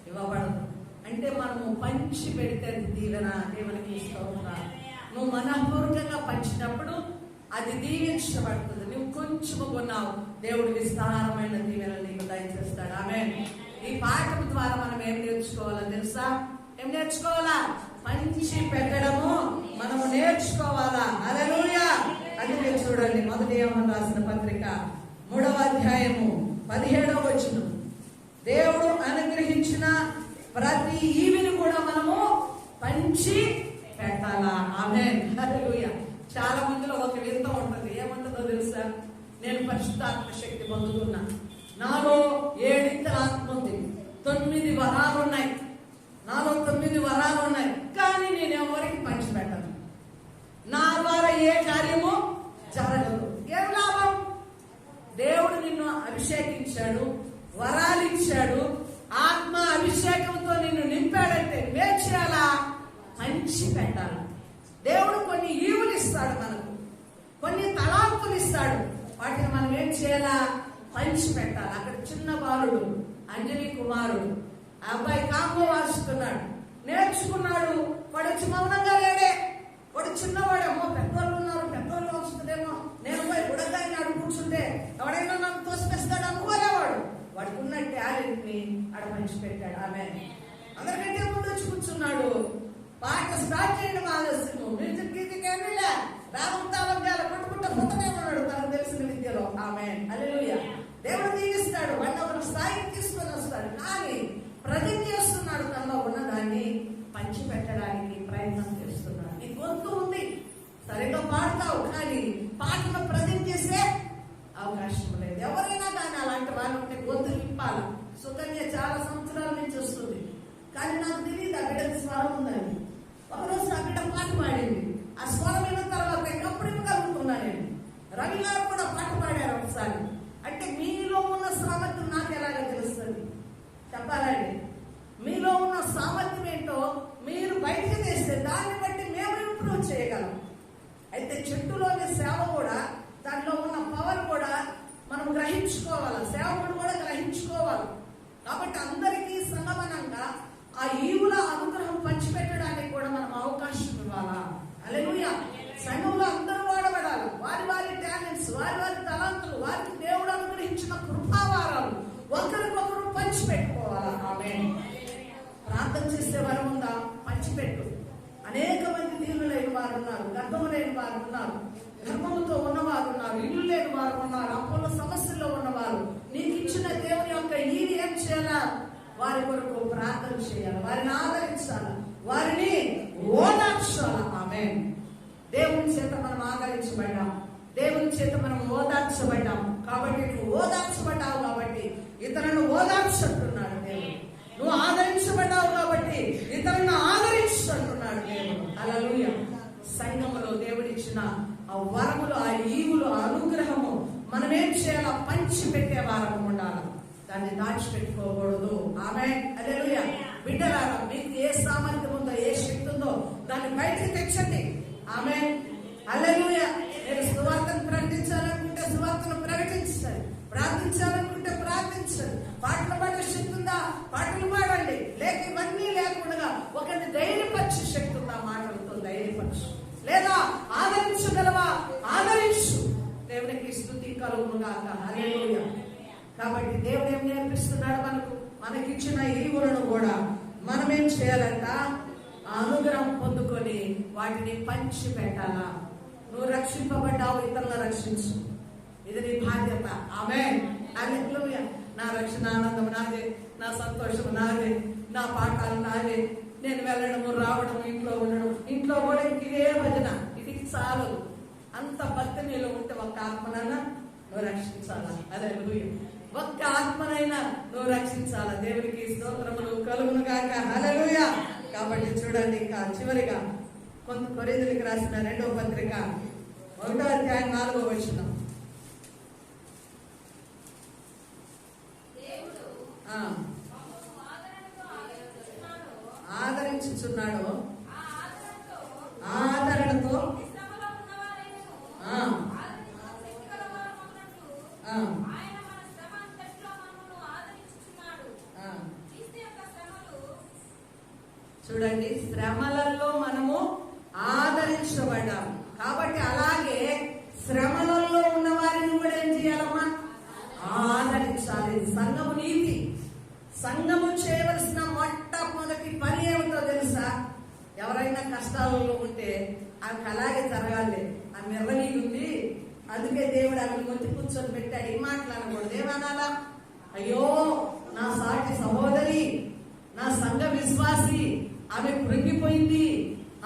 ఇవ్వబడదు. అంటే మనము పంచి పెడితే దీవెన. దేవునికి స్తోత్రం. నువ్వు మనపూర్వకంగా పంచినప్పుడు అది దీవించబడుతుంది. నువ్వు కొంచెం కొన్నావు, దేవుడు విస్తారమైన దీవెనలు నీకు దయచేస్తాడు. ఆమేన్. ఈ పాఠం ద్వారా మనం ఏం నేర్చుకోవాలో తెలుసా? ఏం నేర్చుకోవాలా? పంచి పెట్టడము మనము నేర్చుకోవాలా. హల్లెలూయా. అందుకే చూడండి, మొదటి యోహాను రాసిన పత్రిక 3వ అధ్యాయము 17వ వచనం. దేవుడు అనుగ్రహించిన ప్రతి ఈవిని కూడా మనము పంచి పెట్టాలా. ఆమేన్, హల్లెలూయా. చాలా మందిలో ఒక వింత ఉంటుంది. ఏమంటుందో తెలుసా? నేను పరిశుద్ధాత్మ శక్తి పొందుతున్నా, నాలో 7 ఆత్మ ఉంది, 9 వరాలు ఉన్నాయి, నాలో 9 వరాలు ఉన్నాయి, కానీ నేను ఎవరికి పంచిపెట్టను, నా ద్వారా ఏ కార్యము జరగదు. ఏం లాభం? దేవుడు నిన్ను అభిషేకించాడు, వరాలు ఇచ్చాడు, ఆత్మ అభిషేకంతో నిన్ను నింపాడంటే ఏం చేయాలా? పంచి పెట్టాలి. దేవుడు కొన్ని ఈవులు ఇస్తాడు, మనకు కొన్ని తలాంతులు ఇస్తాడు, వాటిని మనం ఏం చేయాలా? పంచి పెట్టాలి. అక్కడ చిన్న బాలుడు అంజనీ కుమారుడు, ఆ అబ్బాయి కాంగో వాసిస్తున్నాడు, నేర్చుకున్నాడు, వాడు వచ్చి మౌనంగా లేడే, వాడు చిన్నవాడు. అమ్మో పెద్దోళ్ళు ఉన్నారు, పెద్దోళ్ళు వస్తుందేమో, నేను పోయి బుడగాన్ని అడుగు కూర్చుంటే ఎవడైనా నన్ను తోసిస్తాడు అనుకోలేవాడు. వాడికి ఉన్న టాలెంట్ ని ఆడ పంచి పెట్టాడు. ఆమె అందరికంటే ముందు వచ్చి కూర్చున్నాడు. పాట స్టార్ట్ చేయడం ఆలస్యము, మ్యూజిక్ గీతికి ఏమిలే, రాగం తాళం కొట్టుకుంటూ పోతూనే ఉన్నాడు తనకు తెలిసిన విద్యలో. ఆమె హల్లెలూయా. దేవుడు దీవిస్తాడు, వాడిని ఒక స్థాయికి తీసుకొని వస్తాడు, కానీ ప్రతిజ్ఞ చేస్తున్నాడు, తనలో ఉన్న దాన్ని పంచి పెట్టడానికి ప్రయత్నం చేస్తున్నాడు. నీ గొంతు ఉంది, సరిగ్గా పాడతావు, కానీ పాటను ప్రతిజ్ఞ చేసే అవకాశం లేదు. ఎవరైనా కానీ అలాంటి వాళ్ళు ఉంటే గొంతు నింపాలి. సుకన్య చాలా సంవత్సరాల నుంచి వస్తుంది, కానీ నాకు తెలియదు ఆ బిడ్డకి స్వరం ఉందని. ఒకరోజు ఆ బిడ్డ పాట పాడింది, ఆ స్వరం అయిన తర్వాత ఎప్పుడు ఇవ్వగలుగుతున్నా నేను. రవి గారు కూడా పాట పాడారు ఒకసారి. అంటే మీలో ఉన్న సామర్థ్యం నాకు ఎలాగ తెలుస్తుంది చెప్పాలండి? మీలో ఉన్న సామర్థ్యం ఏంటో మీరు బయటకు తెస్తే దాన్ని బట్టి మేము ఇంప్రూవ్ చేయగలం. అయితే చెట్టులోని సేవ కూడా, దానిలో ఉన్న పవర్ కూడా మనం గ్రహించుకోవాలి, సేవకుడు కూడా గ్రహించుకోవాలి. కాబట్టి అందరికీ సమానంగా ఆ ఈవుల అనుగ్రహం పంచిపెట్టడానికి కూడా మనం అవకాశం ఇవ్వాలా. హల్లెలూయా. సంఘంలో అందరూ వాడబడాలి. వారి వారి టాలెంట్స్, వారి వారి తలాంతులు, వారికి దేవుడు అనుగ్రహించిన కృపావారాలు ఒకరికొకరు పంచిపెట్టుకోవాలా. ఆమేన్. ప్రార్థన చేసే వరం ఉందా? పంచిపెట్టు. అనేక మంది దీనులు లేని వారు ఉన్నారు, గర్భము లేని వారు ఉన్నారు, గర్భముతో ఉన్నవారు ఉన్నారు, ఇల్లు లేని వారు ఉన్నారు, అప్పుల సమస్యల్లో ఉన్నవారు. నీకు ఇచ్చిన దేవుని యొక్క ఈవి ఏం చేయాలా? వారి కొరకు ప్రార్థన చేయాలి, వారిని ఆదరించాలి, వారిని ఓదార్చాలి. ఆమేన్. దేవుని చేత మనం ఆదరించబడ్డాం, దేవుని చేత మనం ఓదార్చబడ్డాం. కాబట్టి నువ్వు ఓదార్చబడ్డావు కాబట్టి ఇతరులను ఓదార్చుంటున్నాడు దేవుడు. నువ్వు ఆదరించబడ్డావు కాబట్టి ఇతరులను ఆదరించుంటున్నాడు దేవుడు. హల్లెలూయా. సంఘములో దేవుడిచ్చిన ఆ వరములు, ఆ ఈవులు, ఆ అనుగ్రహము మనం ఏం చేయాలా? పంచి పెట్టే వారము ఉండాలి, దాన్ని దాచిపెట్టుకోకూడదు. ఆమేన్, హల్లెలూయా. బిడ్డలారా, మీకు ఏ సామర్థ్యం ఉందో, ఏ శక్తి ఉందో దాన్ని బయటకు తెచ్చండి. ఆమేన్, హల్లెలూయా. నేను సువార్తను ప్రకటించాలనుకుంటే సువార్తను ప్రకటించాలి, ప్రార్థించాలనుకుంటే ప్రార్థించాలి. పాటలు పాడే శక్తి ఉందా? పాటలు పాడండి. లేక ఇవన్నీ లేకుండా ఒకరిని ధైర్యపరిచే శక్తి ఉందా? మాటలతో ధైర్యపరచు. లేదా ఆదరించగలవా? ఆదరించు. దేవునికి స్తుతి కలుగునుగాక. హల్లెలూయా. కాబట్టి దేవుడు ఏం నేర్పిస్తున్నాడు మనకు? మనకిచ్చిన ఈవులను కూడా మనం ఏం చేయాలంట? అనుగ్రహం పొందుకొని వాటిని పంచి పెట్టాలా. నువ్వు రక్షింపబడ్డావు, ఇతరులను రక్షించు. ఇది నీ బాధ్యత. ఆమేన్, హల్లెలూయా. నా రక్షణ ఆనందం నాదే, నా సంతోషం నాదే, నా పాఠాలు నాదే. నేను వెళ్ళడము, రావడం, ఇంట్లో ఉండడం, ఇంట్లో కూడా ఇదే భజన, ఇది చాలదు. అంత భక్తి నీలో ఉంటే ఒక్క ఆత్మనైనా నువ్వు రక్షించాలా. హల్లెలూయా. ఒక్క ఆత్మనైనా నువ్వు రక్షించాలా. దేవునికి స్తోత్రములు కలుగునుగాక. హల్లెలూయా. కాబట్టి చూడండి, ఇంకా చివరిగా కొరింథీయులకు రాసిన 2వ పత్రిక 1వ అధ్యాయం 4వ వచనం. ఆదరించుచున్నాడు, ఆదరణతో చూడండి, శ్రమలలో మనము ఆదరించబడ్డాము. కాబట్టి అలాగే శ్రమలలో ఉన్న వారిని కూడా ఏం చేయాలమ్మా? ఆదరించాలి. సంఘము నీతి. సంఘము చేయవలసిన మొట్టమొదటి పని ఏమిటో తెలుసా? ఎవరైనా కష్టాలలో ఉంటే ఆమెకు అలాగే జరగాలి. ఆమె ఎర్రనీళ్ళు ఉంది, అందుకే దేవుడు ఆమెను మొత్తి కూర్చొని పెట్టాడు. ఈ మాట్లాడకూడదు. ఏమనాలా? అయ్యో నా సాటి సహోదరి, నా సంఘ విశ్వాసి, ఆమె కృంగిపోయింది,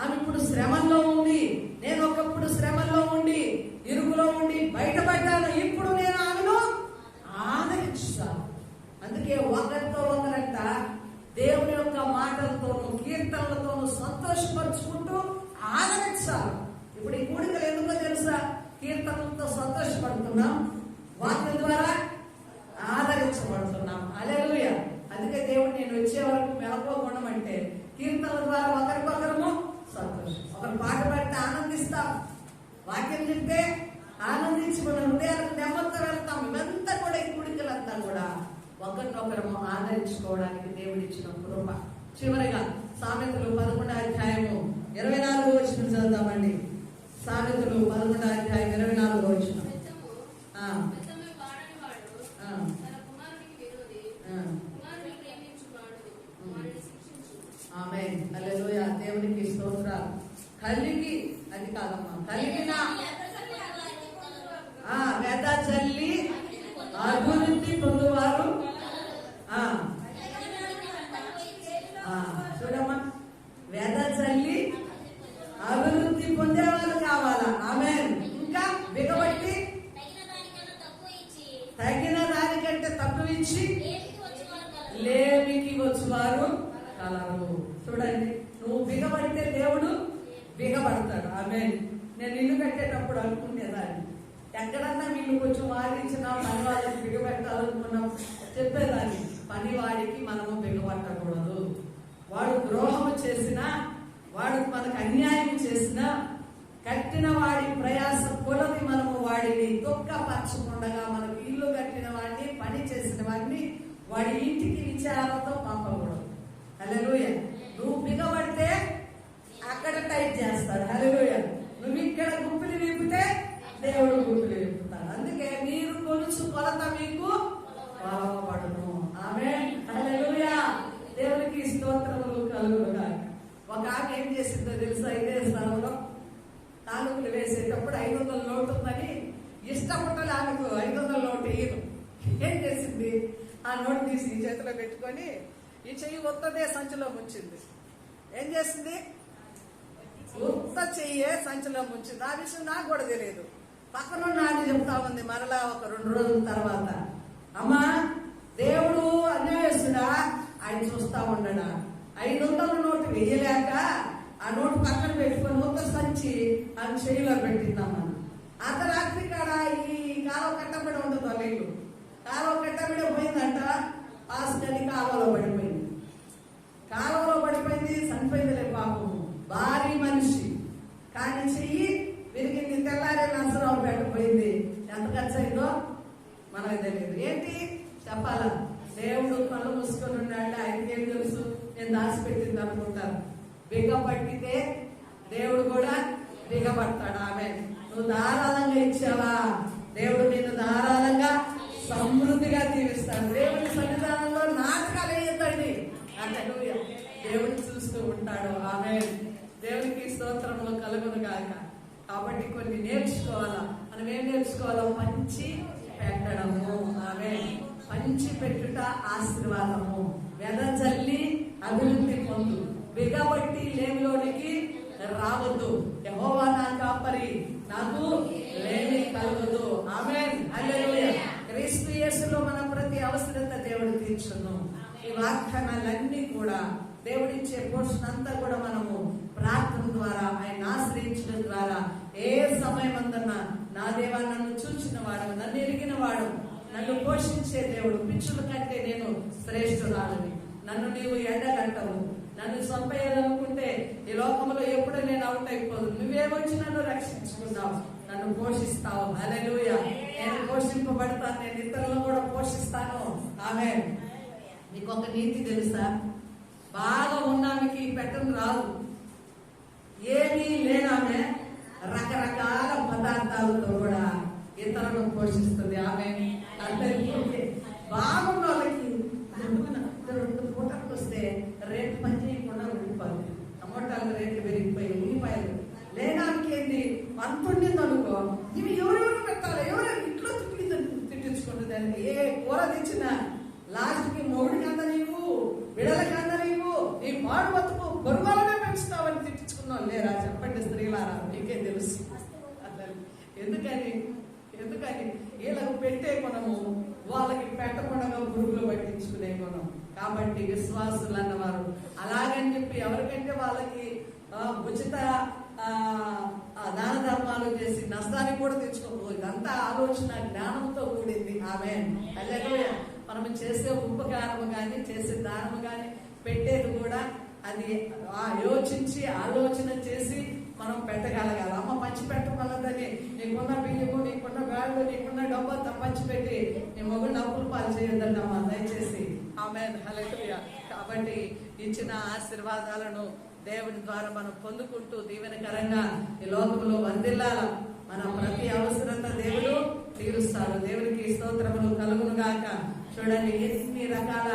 ఆమె ఇప్పుడు శ్రమల్లో ఉంది, నేను ఒకప్పుడు శ్రమల్లో ఉండి ఇరుకులో ఉండి బయటపడ్డాను, ఇప్పుడు నేను ఆమెను ఆదరిస్తాను. అందుకే ఒకరితో ఒకరంట దేవుని యొక్క మాటలతోనూ కీర్తనలతోనూ సంతోషపరుచుకుంటూ ఆదరించాలి. ఇప్పుడు ఈ కూడికలు ఎందుకో తెలుసా? కీర్తనలతో సంతోషపడుతున్నాం, వాక్యం ద్వారా ఆదరించబడుతున్నాం. హల్లెలూయా. అందుకే దేవుడు నేను వచ్చే వరకు మెలకువగా అంటే కీర్తనల ద్వారా ఒకరికొకరము సంతోషం. ఒకరు పాట పాడితే ఆనందిస్తాం, వాక్యం చెప్తే ఆనందించి మన హృదయాలకు నెమ్మదితో వెళ్తాం. ఇవంతా కూడా ఈ కూడికలంతా కూడా ఒకరినొకరము ఆదరించుకోవడానికి దేవుడు ఇచ్చిన కృప. చివరిగా సామెతలు 11వ అధ్యాయము 24వ వచనం చదువుతామండి. సామెతలు 11వ అధ్యాయం 24వ వచనం. ఆమేన్. హల్లెలూయా. దేవునికి స్తోత్రాలు. కలిగి అది కాదమ్మా, కలిగిన వెద చల్లి అభివృద్ధి పొందువారు. చూడమ్మా, వెద చల్లి అభివృద్ధి పొందేవాళ్ళు కావాలా? ఆమేన్. ఇంకా బిగబట్టి తగిన దానికంటే తక్కువ ఇచ్చి లేమికి వచ్చువారు కలరు. చూడండి, నువ్వు బిగబడితే దేవుడు బిగబడతాడు. ఆమేన్. నేను ఇల్లు కట్టేటప్పుడు అనుకునేదాన్ని, ఎక్కడన్నా వీళ్ళు కొంచెం వాదించినా పని వాళ్ళకి బిగబెట్టాలనుకున్నాం చెప్పేదాన్ని, పని వాడికి మనము బిగబట్టకూడదు. వాడు ద్రోహము చేసినా, వాడు మనకు అన్యాయం చేసినా, కట్టిన వాడి ప్రయాస కొలది మనము వాడిని తొక్కపరచకుండగా, మనకు ఇల్లు కట్టిన వాడిని, పని చేసిన వాడిని వాడి ఇంటికి విచారంతో పంపకూడదు. హల్లెలూయా. నువ్వు బిగబడితే అక్కడ టైట్ చేస్తాడు. హల్లెలూయా. నువ్వు ఇక్కడ గుంపులు విప్పితే దేవుడు గుంపులు విప్పుతాడు. అందుకే మీరు కొలుచు కొలత మీకు కొలవబడును. ఆమేన్. హల్లెలూయా. దేవునికి స్తోత్రములు కలుగునుగా. ఒక ఆమె ఏం చేసిందో తెలుసా? ఇదే స్థలంలో తాలూకులు వేసేటప్పుడు 500 నోటు ఉందని ఇష్టపడ్డలు ఆమెకు 500 నోటు ఇయ్యను. ఏం చేసింది? ఆ నోటు తీసి చేతిలో పెట్టుకొని ఈ చెయ్యి ఒత్తదే సంచిలో ముంచింది. ఏం చేసింది? ఉత్త చెయ్యే సంచిలో ముంచింది. ఆ విషయం నాకు కూడా తెలియదు. పక్కన నాటి చెప్తా ఉంది. మరలా ఒక 2 రోజుల తర్వాత, అమ్మా దేవుడు అన్యాయస్తుడా, ఆయన చూస్తా ఉండడా? 500 నోటు వేయలేక ఆ నోటు పక్కన పెట్టుకొని ఉత్త సంచి ఆమె చెయ్యిలో పెట్టిందమ్మా. అర్ధరాత్రి కాడ ఈ కాలువ కట్టబడి ఉండదు, నీళ్ళు కాలువ కట్టబడి పోయిందంట. ఆస్కని కాలువలో పడిపోయింది. కాలువలో పడిపోయింది, చనిపోయిందిలే పాపము. భారీ మనిషి కానీ చెయ్యి విరిగింది. తెల్లారే నర్సరావు పెట్టపోయింది. ఎంత ఖర్చు అయిందో మనకు తెలియదు. ఏంటి చెప్పాలా? దేవుడు కళ్ళు మూసుకొని ఉన్నాడు, ఆయనకేం తెలుసు? నేను దాచిపెట్టింది అనుకుంటాను. బిగపట్టితే దేవుడు కూడా బిగపడతాడు. ఆమె నువ్వు ధారాళంగా ఇచ్చావా, దేవుడు నిన్ను ధారాళంగా సమృద్ధిగా దీవిస్తాడు. దేవుని సన్నిధానంలో నాటకాలు వేయద్దండి. హల్లెలూయా. దేవుడిని చూస్తూ ఉంటాడు. ఆమె దేవునికి స్తోత్రములు కలుగును గాక. కాబట్టి కొన్ని నేర్చుకోవాలా. మనం ఏం నేర్చుకోవాలో? పంచి పెట్టడము. ఆమె పంచి పెట్టుట ఆశీర్వాదము. వెదజల్లి అభివృద్ధి పొందు, బిగబట్టి లేమిలోనికి రావద్దు. యెహోవా నా కాపరి, నాకు లేమి కలగదు. ఆమేన్. హల్లెలూయా. క్రీస్తు యేసులో మన ప్రతి అవసరత దేవుడు తీర్చును. ఈ వాగ్దానాలన్నీ కూడా దేవుడిచ్చే పోషణ అంతా కూడా మనము ప్రార్థన ద్వారా, ఆయన ఆశ్రయించడం ద్వారా, ఏ సమయం అందన్నా నా దేవా నన్ను చూచిన వాడు, నన్ను ఎరిగిన వాడు, నన్ను పోషించే దేవుడు, పిచ్చుల కంటే నేను శ్రేష్ఠురాలని, నన్ను నీవు ఎండగంటవు, నన్ను చంపేయాలనుకుంటే ఈ లోకంలో ఎప్పుడు నేను అవుట్ అయిపోదు, నువ్వేమొచ్చి నన్ను రక్షించుకున్నావు, నన్ను పోషిస్తావు. హల్లెలూయా. నేను పోషింపబడతాను, నేను ఇతరులను కూడా పోషిస్తాను. ఆమేన్. నీకు ఒక నీతి తెలుసా? బాగా ఉన్నామెకి పెట్టను రాదు. ఏమీ లేనామె రకరకాల పదార్థాలతో కూడా ఇతరులను పోషిస్తుంది. ఆమె అందరికీ బాగున్న వాళ్ళకి 2 పూటలకు వస్తే రేటు పని చేయకుండా ఉండిపోయింది. టమోటాలు రేట్లు పెరిగిపోయి, ఉల్లిపాయలు లేనానికి ఏంటి అంతుండింది అనుకో, ఇవి ఎవరెవరు పెడతారు ఇచ్చిన లాస్ట్కి మొగుడికి అందనీవు, బిడలకి అందనీవు, నీ పాడు బతుకు పొరుగులనే పెంచుతావని తిట్టించుకున్నావు లేరా? చెప్పండి స్త్రీలారా, మీకే తెలుసు. ఎందుకని వీళ్ళకు పెట్టే గుణము వాళ్ళకి పెట్టకుండా పురుగులు పట్టించుకునే గుణం. కాబట్టి విశ్వాసులు అన్నవారు అలాగని చెప్పి ఎవరికంటే వాళ్ళకి ఉచిత దాన ధర్మాలు చేసి నష్టాన్ని కూడా తెచ్చుకోకూడదు. ఇదంతా ఆలోచన జ్ఞానంతో కూడింది. ఆమేన్. హల్లెలూయా. మనం చేసే ఉపకారము కానీ చేసే దానము కానీ పెట్టేది కూడా అది యోచించి ఆలోచన చేసి మనం పెట్టగలగాలి. అమ్మ పంచి పెట్టగలదని నీకున్న బియ్యము, నీకున్న గాళ్ళు, నీకున్న డబ్బు అంతా పంచి పెట్టి నీ మొగుడు అప్పులు పాలు చేయొద్దండి అమ్మ, దయచేసి. ఆమేన్. హల్లెలూయా. కాబట్టి ఇచ్చిన ఆశీర్వాదాలను దేవుని ద్వారా మనం పొందుకుంటూ దీవెనకరంగా ఈ లోకంలో వర్ధిల్లాల. మన ప్రతి అవసరత దేవుడు తీరుస్తాడు. దేవునికి స్తోత్రములు కలుగును గాక. చూడండి ఎన్ని రకాల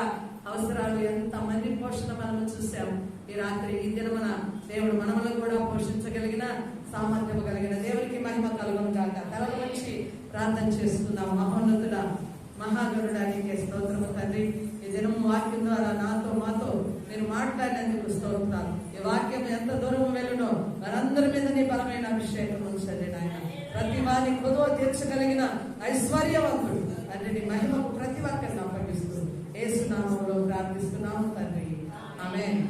అవసరాలు, ఎంత మంది పోషణ మనం చూసాము ఈ రాత్రి. ఈ దినమున దేవుడు మనములను కూడా పోషించగలిగిన సామర్థ్యం కలిగిన దేవునికి మహిమ కలుగును గాక. తల నుంచి ప్రార్థన చేసుకుందాం. మహోన్నతుడ మహాగరుడానికి స్తోత్రము తండ్రి. ఈ దినం వాక్యం ద్వారా నాతో మాతో మీరు మాట్లాడినందుకు స్తోత్రాలు. ఈ వాక్యం ఎంత దూరం వెళ్ళునో వారందరి మీద నీ బలమైన అభిషేకం ఉంచండి నాయన. ప్రతి వారి కొదువ తీర్చగలిగిన ఐశ్వర్యవంతుడు తండ్రి, నీ మహిమకు ప్రతి వాక్యాన్ని అప్పగిస్తూ యేసు నామములో ప్రార్థిస్తున్నాము తండ్రి. ఆమేన్.